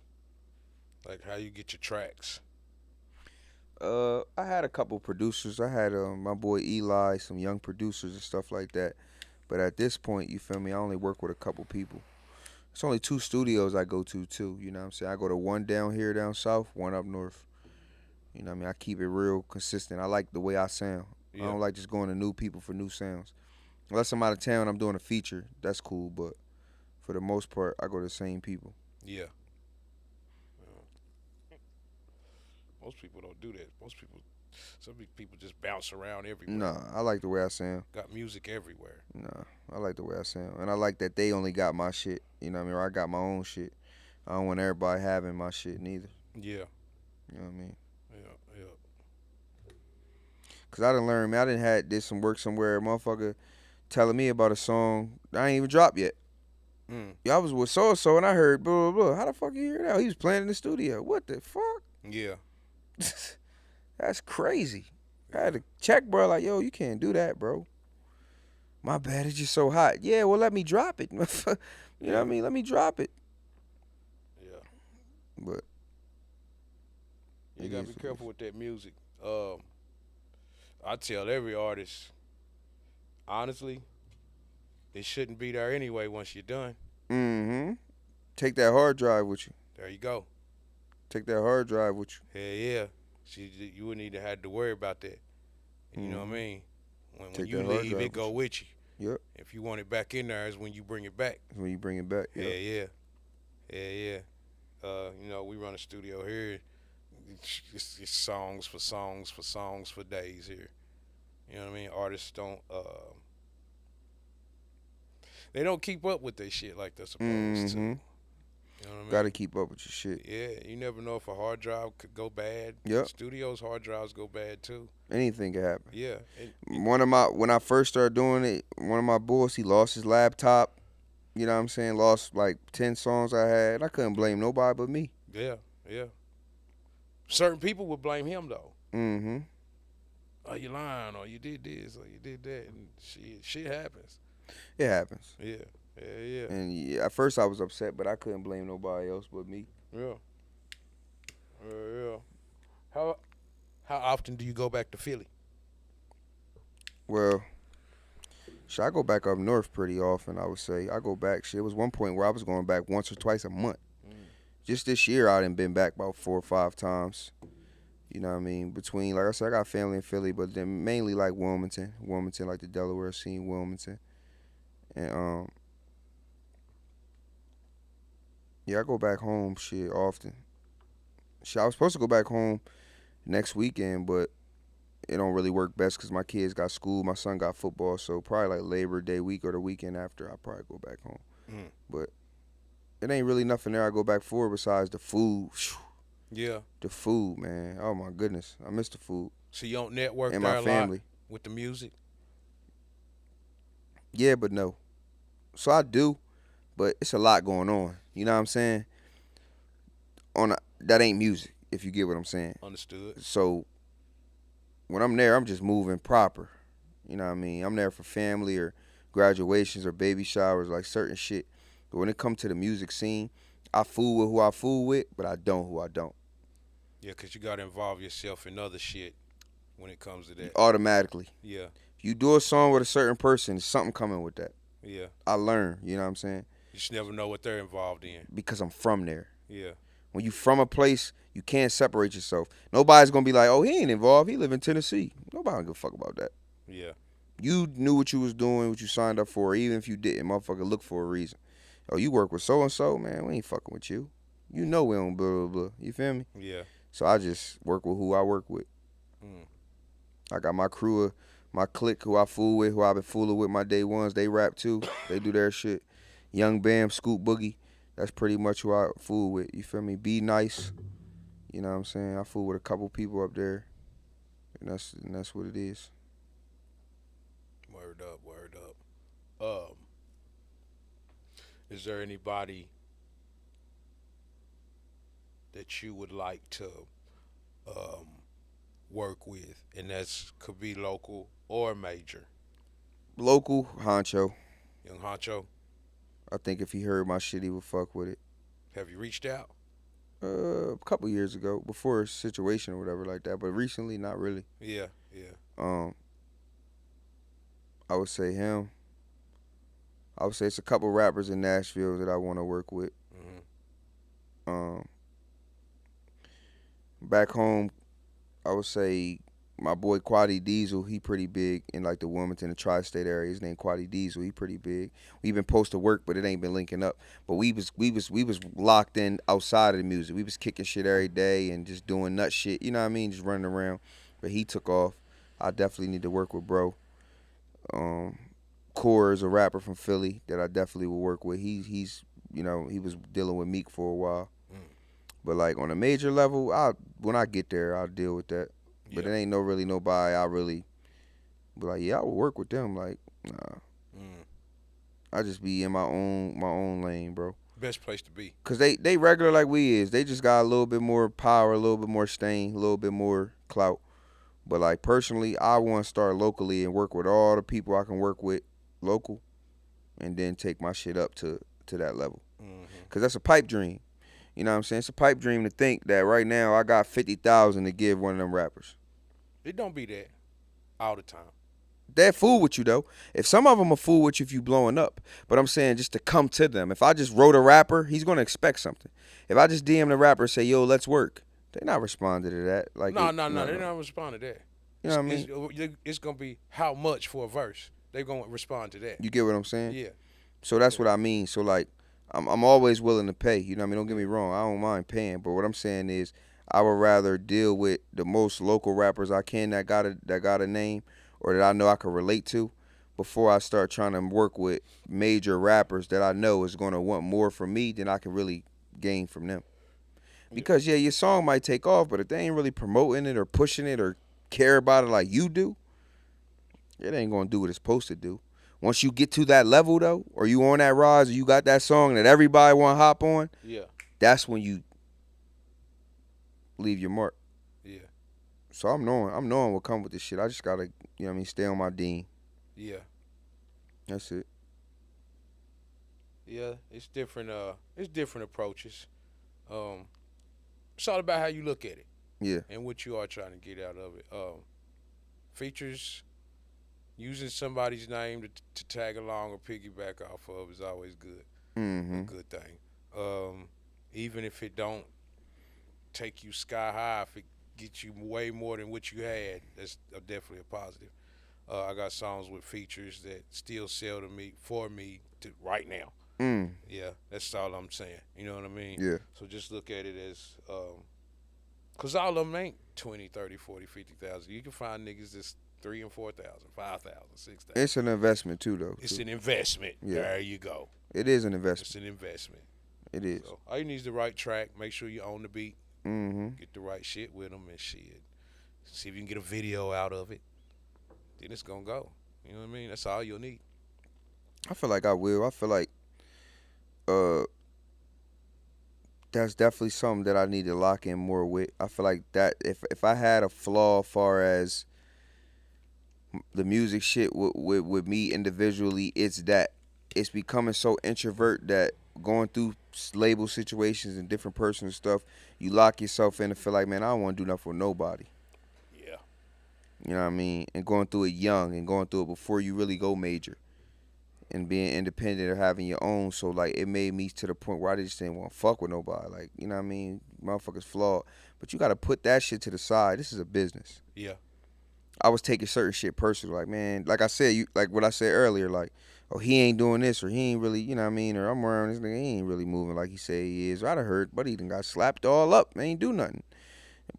Like how you get your tracks? I had a couple producers. I had my boy Eli, some young producers and stuff like that. But at this point, you feel me? I only work with a couple people. It's only two studios I go to too. You know what I'm saying? I go to one down here down south, one up north. You know what I mean? I keep it real consistent. I like the way I sound. I Yeah, don't like just going to new people for new sounds. Unless I'm out of town, I'm doing a feature. That's cool. But for the most part, I go to the same people. yeah. Most people don't do that. Most people, some people just bounce around everywhere. Nah, I like the way I sound. Got music everywhere. Nah, I like the way I sound. And I like that they only got my shit. You know what I mean? Or I got my own shit. I don't want everybody having my shit neither. Yeah, You know what I mean? yeah, yeah. Cause I done learned, man. I did some work somewhere. Motherfucker telling me about a song I ain't even dropped yet. Mm, Yeah, I was with so and so and I heard blah blah blah. How the fuck you hear that? He was playing in the studio. What the fuck? yeah, That's crazy. I had yeah, to check, bro. Like, yo, you can't do that, bro. My bad. It's just so hot. Yeah, well, let me drop it. You know what I yeah, mean? Let me drop it. yeah. But You it gotta is be what it careful is. with that music. I tell every artist, honestly, it shouldn't be there anyway once you're done. Mm-hmm. Take that hard drive with you. There you go. Take that hard drive with Hell yeah. You wouldn't even have to worry about that. you. You know what I Mm-hmm. mean? When Take you that hard leave, drive it with go you. with you. Yep. If you want it back in there, is when you bring it back. When you bring it back. Hell Yep. yeah. Hell yeah. We run a studio here. It's songs for songs for songs for days here. You know what I mean? Artists don't they don't keep up with their shit like they're supposed to. Mm-hmm. You know what I Got to mean? keep up with your shit. Yeah, you never know if a hard drive could go bad. Yep. Studios hard drives go bad too. Anything can happen. Yeah, When I first started doing it, one of my boys he lost his laptop. You know what I'm saying? Lost like 10 songs I had. I couldn't blame nobody but me. yeah, yeah. Certain people would blame him though. Mm-hmm. Oh, you lying, or you did this, or you did that, and shit happens. It happens. Yeah, yeah, yeah, And yeah, at first I was upset, but I couldn't blame nobody else but me. yeah, yeah. How how often do you go back to Philly? Well, shit, I go back up north pretty often, I would say. I go back, shit, it was one point where I was going back once or twice a month. Mm. Just this year, I done been back about 4 or 5 times. You know what I mean? Between, like I said, I got family in Philly, but then mainly like Wilmington, like the Delaware scene, Wilmington. And, yeah, I go back home, shit, often. Shit, I was supposed to go back home next weekend, but it don't really work best because my kids got school, my son got football, so probably like Labor Day week or the weekend after, I probably go back home. Mm. But it ain't really nothing there I go back for besides the food. Yeah. The food, man. Oh my goodness, I miss the food So you don't network and my there a lot family. with the music? Yeah, but no. So I do, but it's a lot going on. You know what I'm saying? That ain't music, if you get what I'm saying. Understood. So when I'm there, I'm just moving proper. You know what I mean? I'm there for family or graduations or baby showers, like certain shit. But when it comes to the music scene, I fool with who I fool with, but I don't who I don't. Yeah, 'cause you gotta involve yourself in other shit when it comes to that. Automatically. Yeah, If you do a song with a certain person, there's something coming with that. yeah. I learn, you know what I'm saying? You just never know what they're involved in. Because I'm from there. Yeah, When you from a place, you can't separate yourself. Nobody's gonna be like, oh, he ain't involved. He live in Tennessee. Nobody don't give a fuck about that. yeah, You knew what you was doing, what you signed up for, even if you didn't. Motherfucker, look for a reason. Oh, you work with so and so, man. We ain't fucking with you. You know we don't blah blah blah. You feel me? yeah. So I just work with who I work with. Mm. I got my crew, my clique, who I fool with, who I been fooling with my day ones. They rap too. They do their shit. Young Bam, Scoop Boogie. That's pretty much who I fool with. You feel me? Be nice. You know what I'm saying? I fool with a couple people up there, and that's what it is. Word up, word up. Um, is there anybody that you would like to um work with, and that's could be local or major? Local honcho. Young Honcho, I think if he heard my shit, he would fuck with it. have you reached out? A couple years ago, before a situation or whatever like that. But recently, not really. Yeah, yeah. Um, I would say him. I would say it's a couple rappers in Nashville that I want to work with. Hmm. Um, Back home, I would say my boy Quaddy Diesel. He pretty big in like the Wilmington, the tri-state area. His name Quaddy Diesel. He pretty big. We been supposed to work, but it ain't been linking up. But we was locked in outside of the music. We was kicking shit every day and just doing nut shit. You know what I mean? Just running around. But he took off. I definitely need to work with bro. Um, Core is a rapper from Philly that I definitely will work with. He's he was dealing with Meek for a while. Mm. But like on a major level, I when I get there, I'll deal with that. But Yeah. it ain't really nobody I really be like, yeah, I will work with them. Like, nah, Mm. I just be in my own lane, bro. Best place to be. Cause they regular like we is. They just got a little bit more power, a little bit more stain, a little bit more clout. But like personally, I want to start locally and work with all the people I can work with local, and then take my shit up to that level. Hmm. Cause that's a pipe dream. You know what I'm saying? It's a pipe dream to think that right now I got 50,000 to give one of them rappers. It don't be that all the time. They're fool with you though. If some of them are fool with you if you blowing up, but I'm saying just to come to them. If I just wrote a rapper, he's gonna expect something. If I just DM the rapper and say, "Yo, let's work," they not responding to that. Like No, it, no, no. no, They no. don't respond to that. You know what I It's mean? it's gonna be how much for a verse. They gonna respond to that. You get what I'm saying? Yeah, So that's yeah, what I mean. So like, I'm always willing to pay. You know what I mean? Don't get yeah, me wrong. I don't mind paying, but what I'm saying is, I would rather deal with the most local rappers I can that got a name or that I know I can relate to, before I start trying to work with major rappers that I know is gonna want more from me than I can really gain from them. yeah. Because yeah, your song might take off, but if they ain't really promoting it or pushing it or care about it like you do, it ain't gonna do what it's supposed to do. Once you get to that level though, or you on that rise, or you got that song that everybody want to hop on, Yeah, that's when you leave your mark. yeah, So I'm knowing what come with this shit. I just gotta, what I mean, stay on my dean. yeah, That's it. yeah. It's different approaches. Um, it's all about how you look at it Yeah. and what you are trying to get out of it. Features using somebody's name to tag along or piggyback off of is always good, a Mm-hmm. good thing. Um, Even if it don't take you sky high, if it gets you way more than what you had, that's definitely a positive. I got songs with features that still sell to me for me to right now. Mm. Yeah, that's all I'm saying. You know what I mean? Yeah. So just look at it as, cause all of them ain't 20, 30, 40, 50,000. You can find niggas that's 3 and 4,000, 5,000, 6,000. It's an investment too, though. It's Too. an investment. Yeah. There you go. It is an It's investment. an investment. It is. So all you need is the right track. Make sure you own the beat. Mm-hmm. Get the right shit with them and shit. See if you can get a video out of it. Then it's gonna go. You know what I mean? That's all you'll need. I feel like I will. I feel like uh that's definitely something that I need to lock in more with. I feel like that if I had a flaw as far as the music shit with me individually, it's that it's becoming so introvert that going through label situations and different personal stuff, you lock yourself in and feel like, man, I don't want to do nothing for nobody. Yeah. You know what I mean? And going through it young and going through it before you really go major and being independent or having your own. So like it made me to the point where I just didn't want to fuck with nobody. Like, you know what I mean? Motherfuckers flawed. But you gotta put that shit to the side. This is a business. Yeah. I was taking certain shit personal. Like, man, like I said, like what I said earlier, like, oh, he ain't doing this or he ain't really, you know what I mean, or I'm around this nigga, he ain't really moving like he say he is. Or I'd have heard, but he done got slapped all up. Man, ain't do nothing.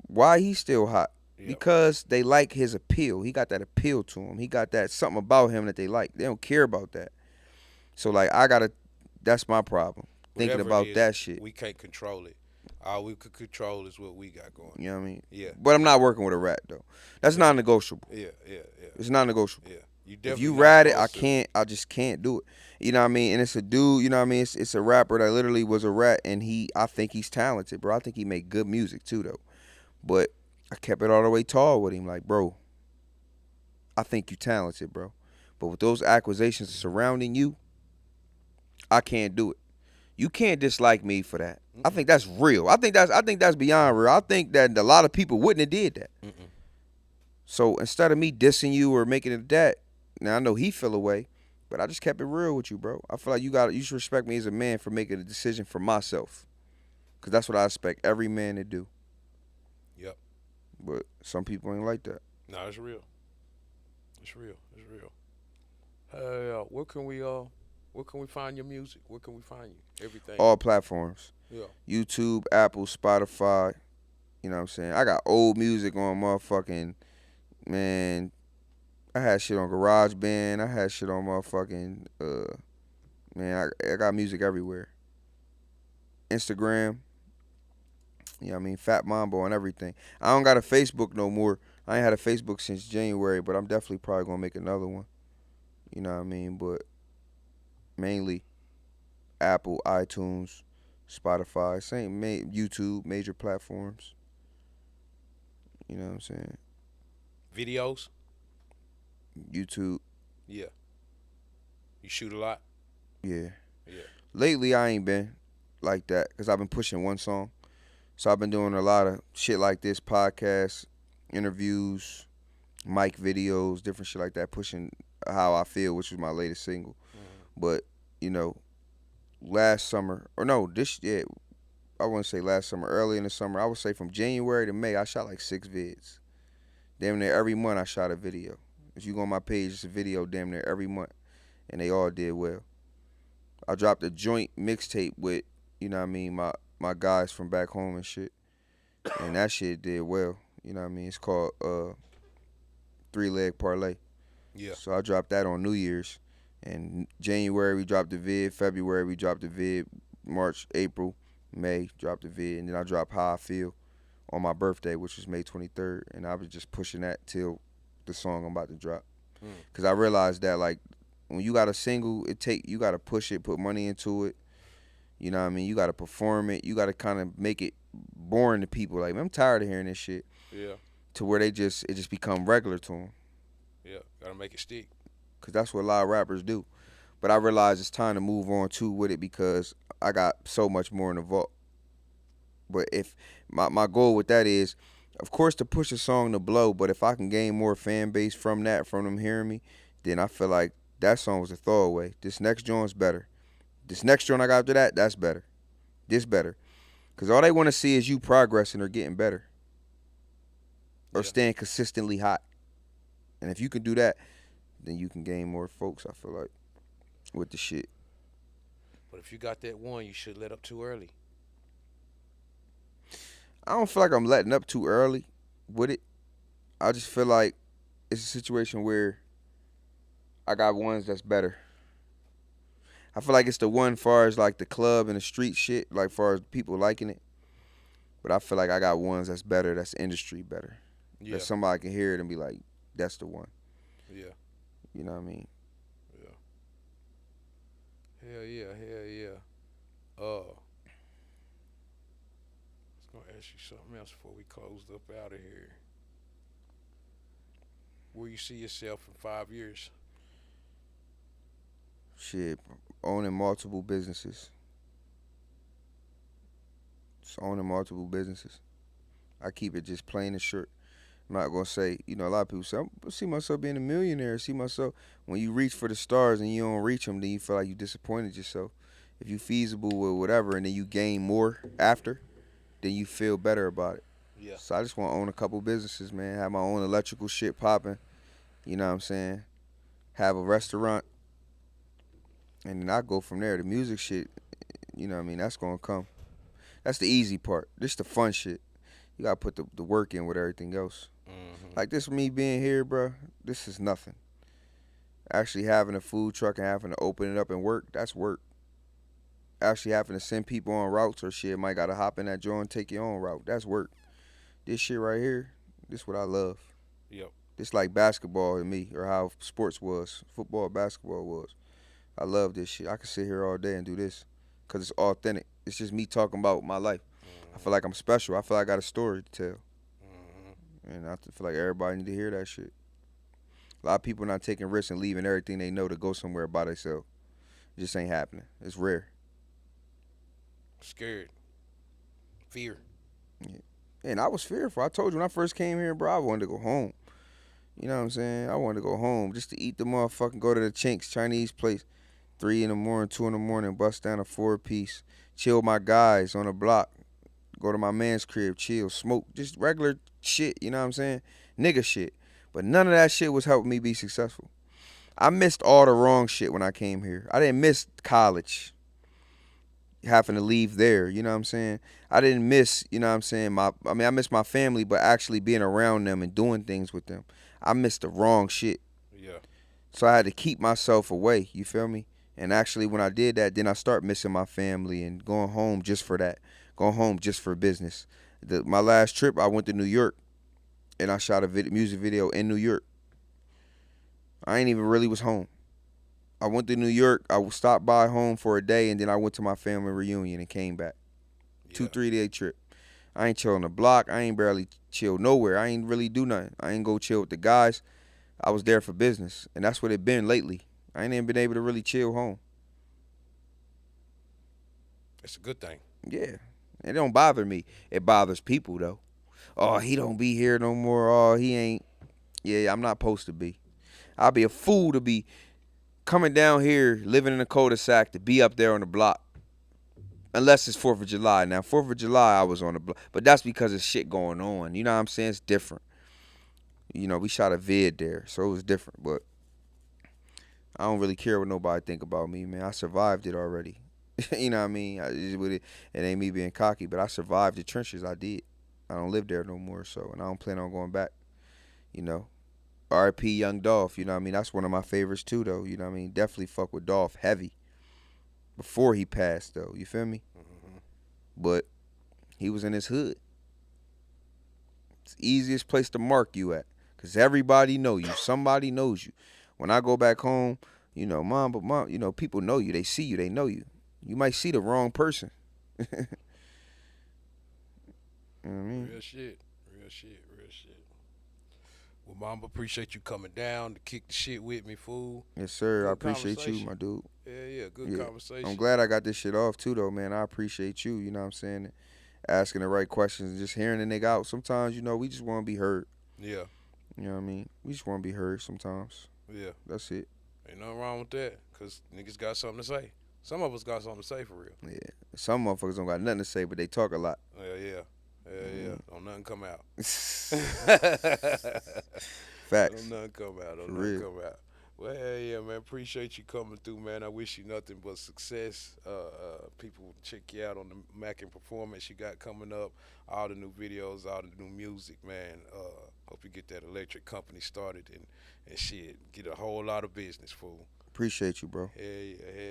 Why he still hot? Yep. Because they like his appeal. He got that appeal to him. He got that something about him that they like. They don't care about that. So like I gotta, that's my problem. Thinking Whatever it about is, that shit. we can't control it. All we could control is what we got going. You know what I mean? Yeah. But I'm not working with a rat though. That's Yeah. non-negotiable. Yeah. Yeah. Yeah. It's non-negotiable. Yeah. You If definitely you not rat it, I supposed to. can't. I just can't do it. You know what I mean? And it's a dude. You know what I mean? It's a rapper that literally was a rat, and I think he's talented, bro. I think he make good music too, though. But I kept it all the way tall with him, like, bro. I think you talented, bro. But with those accusations surrounding you, I can't do it. You can't dislike me for that. I Mm-mm. think that's real. I think that's beyond real. I think that a lot of people wouldn't have did that. Mm-mm. So instead of me dissing you or making it that, now I know he feel away, but I just kept it real with you, bro. I feel like you should respect me as a man for making a decision for myself, cause that's what I expect every man to do. Yep. But some people ain't like that. No, it's real. It's real. It's real. Where can we find your music? Where can we find you? Everything. All platforms, Yeah. YouTube, Apple, Spotify. You know what I'm saying? I got old music on motherfucking, man. I had shit on GarageBand. I had shit on motherfucking man. I got music everywhere. Instagram. You know what I mean? Fat Mambo and everything. I don't got a Facebook no more. I ain't had a Facebook since January, but I'm definitely probably gonna make another one. You know what I mean? But mainly Apple, iTunes, Spotify, YouTube, major platforms. You know what I'm saying? Videos. YouTube, Yeah. You shoot a lot. yeah. Yeah. Lately, I ain't been like that because I've been pushing one song. So I've been doing a lot of shit like this, podcasts, interviews, mic videos, different shit like that, pushing How I Feel, which was my latest single. Mm-hmm. But, you know, last summer, or no, yeah, I wouldn't say last summer, early in the summer, I would say from January to May, I shot like 6 vids. Damn near every month I shot a video. If you go on my page, it's a video damn near every month. And they all did well. I dropped a joint mixtape with, you know what I mean, my guys from back home and shit. And that shit did well. You know what I mean? It's called Three Leg Parlay. Yeah. So I dropped that on New Year's. And January we dropped the vid. February we dropped the vid. March, April, May dropped the vid. And then I dropped How I Feel on my birthday, which was May 23rd. And I was just pushing that till the song I'm about to drop. Mm. Cause I realized that like when you got a single, you gotta push it, put money into it. You know what I mean? You gotta perform it. You gotta kind of make it boring to people. Like, man, I'm tired of hearing this shit. Yeah. To where it just become regular to them. Yeah. Gotta make it stick. Cause that's what a lot of rappers do. But I realize it's time to move on too with it because I got so much more in the vault. But if my goal with that is, of course, to push a song to blow. But if I can gain more fan base from that, from them hearing me, then I feel like that song was a throwaway. This next joint's better. This next joint I got after that, that's better. This better. Cause all they want to see is you progressing or getting better, or Yeah. staying consistently hot. And if you can do that, then you can gain more folks. I feel like with the shit. But if you got that one, you should let up too early. I don't feel like I'm letting up too early with it. I just feel like it's a situation where I got ones that's better. I feel like it's the one far as like the club and the street shit, like far as people liking it. But I feel like I got ones that's better, that's industry better. That Yeah. somebody can hear it and be like, that's the one. Yeah. You know what I mean? Yeah. Hell yeah. Hell yeah. I was gonna ask you something else before we closed up out of here. Where you see yourself in 5 years? Shit, owning multiple businesses. Just owning multiple businesses. I keep it just plain and short. I'm not gonna say, a lot of people say, I see myself being a millionaire. See myself when you reach for the stars and you don't reach them, then you feel like you disappointed yourself. If you feasible with whatever and then you gain more after, then you feel better about it. Yeah. So I just want to own a couple businesses, man. Have my own electrical shit popping. You know what I'm saying? Have a restaurant, and then I go from there. The music shit, you know what I mean? That's gonna come. That's the easy part. This the fun shit. You gotta put the work in with everything else. Mm-hmm. Like this, me being here, bro. This is nothing. Actually having a food truck and having to open it up and work, that's work. Actually having to send people on routes or shit, might gotta hop in that joint and take your own route. That's work. This shit right here, this what I love. Yep. This like basketball to me, or how sports was, football, basketball was. I love this shit. I can sit here all day and do this, cause it's authentic. It's just me talking about my life. I Mm-hmm. feel like I'm special. I feel like I got a story to tell, Mm-hmm. and I feel like everybody need to hear that shit. A lot of people not taking risks and leaving everything they know to go somewhere by themselves. It just ain't happening. It's rare. Scared. Fear. Yeah. And I was fearful. I told you when I first came here, bro, I wanted to go home. You know what I'm saying? I wanted to go home just to eat the motherfucking, go to the Chinks Chinese place, 3 in the morning, 2 in the morning, bust down a 4 piece, chill with my guys on the block, go to my man's crib, chill, smoke, just regular shit, you know what I'm saying? Nigga shit. But none of that shit was helping me be successful. I missed all the wrong shit when I came here. I didn't miss college, having to leave there, you know what I'm saying? I didn't miss, you know what I'm saying, I missed my family, but actually being around them and doing things with them. I missed the wrong shit. Yeah. So I had to keep myself away, you feel me? And actually when I did that, then I start missing my family and going home just for that. Going home just for business. My last trip, I went to New York and I shot a music video in New York. I ain't even really was home. I went to New York. I stopped by home for a day, and then I went to my family reunion and came back. Two, Yeah. 3 day trip. I ain't chill on the block. I ain't barely chill nowhere. I ain't really do nothing. I ain't go chill with the guys. I was there for business, and that's what it been lately. I ain't even been able to really chill home. It's a good thing. Yeah, it don't bother me. It bothers people though. Oh, he don't be here no more. Oh, he ain't. Yeah, I'm not supposed to be. I'll be a fool to be coming down here, living in a cul-de-sac, to be up there on the block. Unless it's 4th of July. Now, 4th of July, I was on the block. But that's because of shit going on. You know what I'm saying? It's different. You know, we shot a vid there, so it was different. But I don't really care what nobody think about me, man. I survived it already. You know what I mean? It ain't me being cocky, but I survived the trenches. I did. I don't live there no more, so, and I don't plan on going back. You know, R.I.P. Young Dolph. You know what I mean? That's one of my favorites too, though. You know what I mean? Definitely fuck with Dolph heavy before he passed, though. You feel me? Hmm. But he was in his hood. It's the easiest place to mark you at, cause everybody know you. Somebody knows you. When I go back home, you know, mom, you know, people know you. They see you. They know you. You might see the wrong person. You know what I mean? Real shit. Real shit. Real shit. Well, Mamba, appreciate you coming down to kick the shit with me, fool. Yes, sir. I Good appreciate you, conversation. my dude. Yeah, yeah. Good Yeah. I'm conversation. glad I got this shit off too, though, man. I appreciate you. You know what I'm saying? Asking the right questions and just hearing the nigga out. Sometimes, you know, we just want to be heard. Yeah. You know what I mean? We just want to be heard sometimes. Yeah. That's it. Ain't nothing wrong with that, cause niggas got something to say. Some of us got something to say for real. Yeah. Some motherfuckers don't got nothing to say, but they talk a lot. Yeah, yeah. Yeah, yeah. Mm. Don't nothing come out. Don't Facts. nothing come out. For Don't nothing real. come out. Well, hell yeah, man. Appreciate you coming through, man. I wish you nothing but success. People check you out on the Mackin performance you got coming up. All the new videos, all the new music, man. Hope you get that electric company started and shit. Get a whole lot of business, fool. Appreciate you, bro. Hell yeah, hell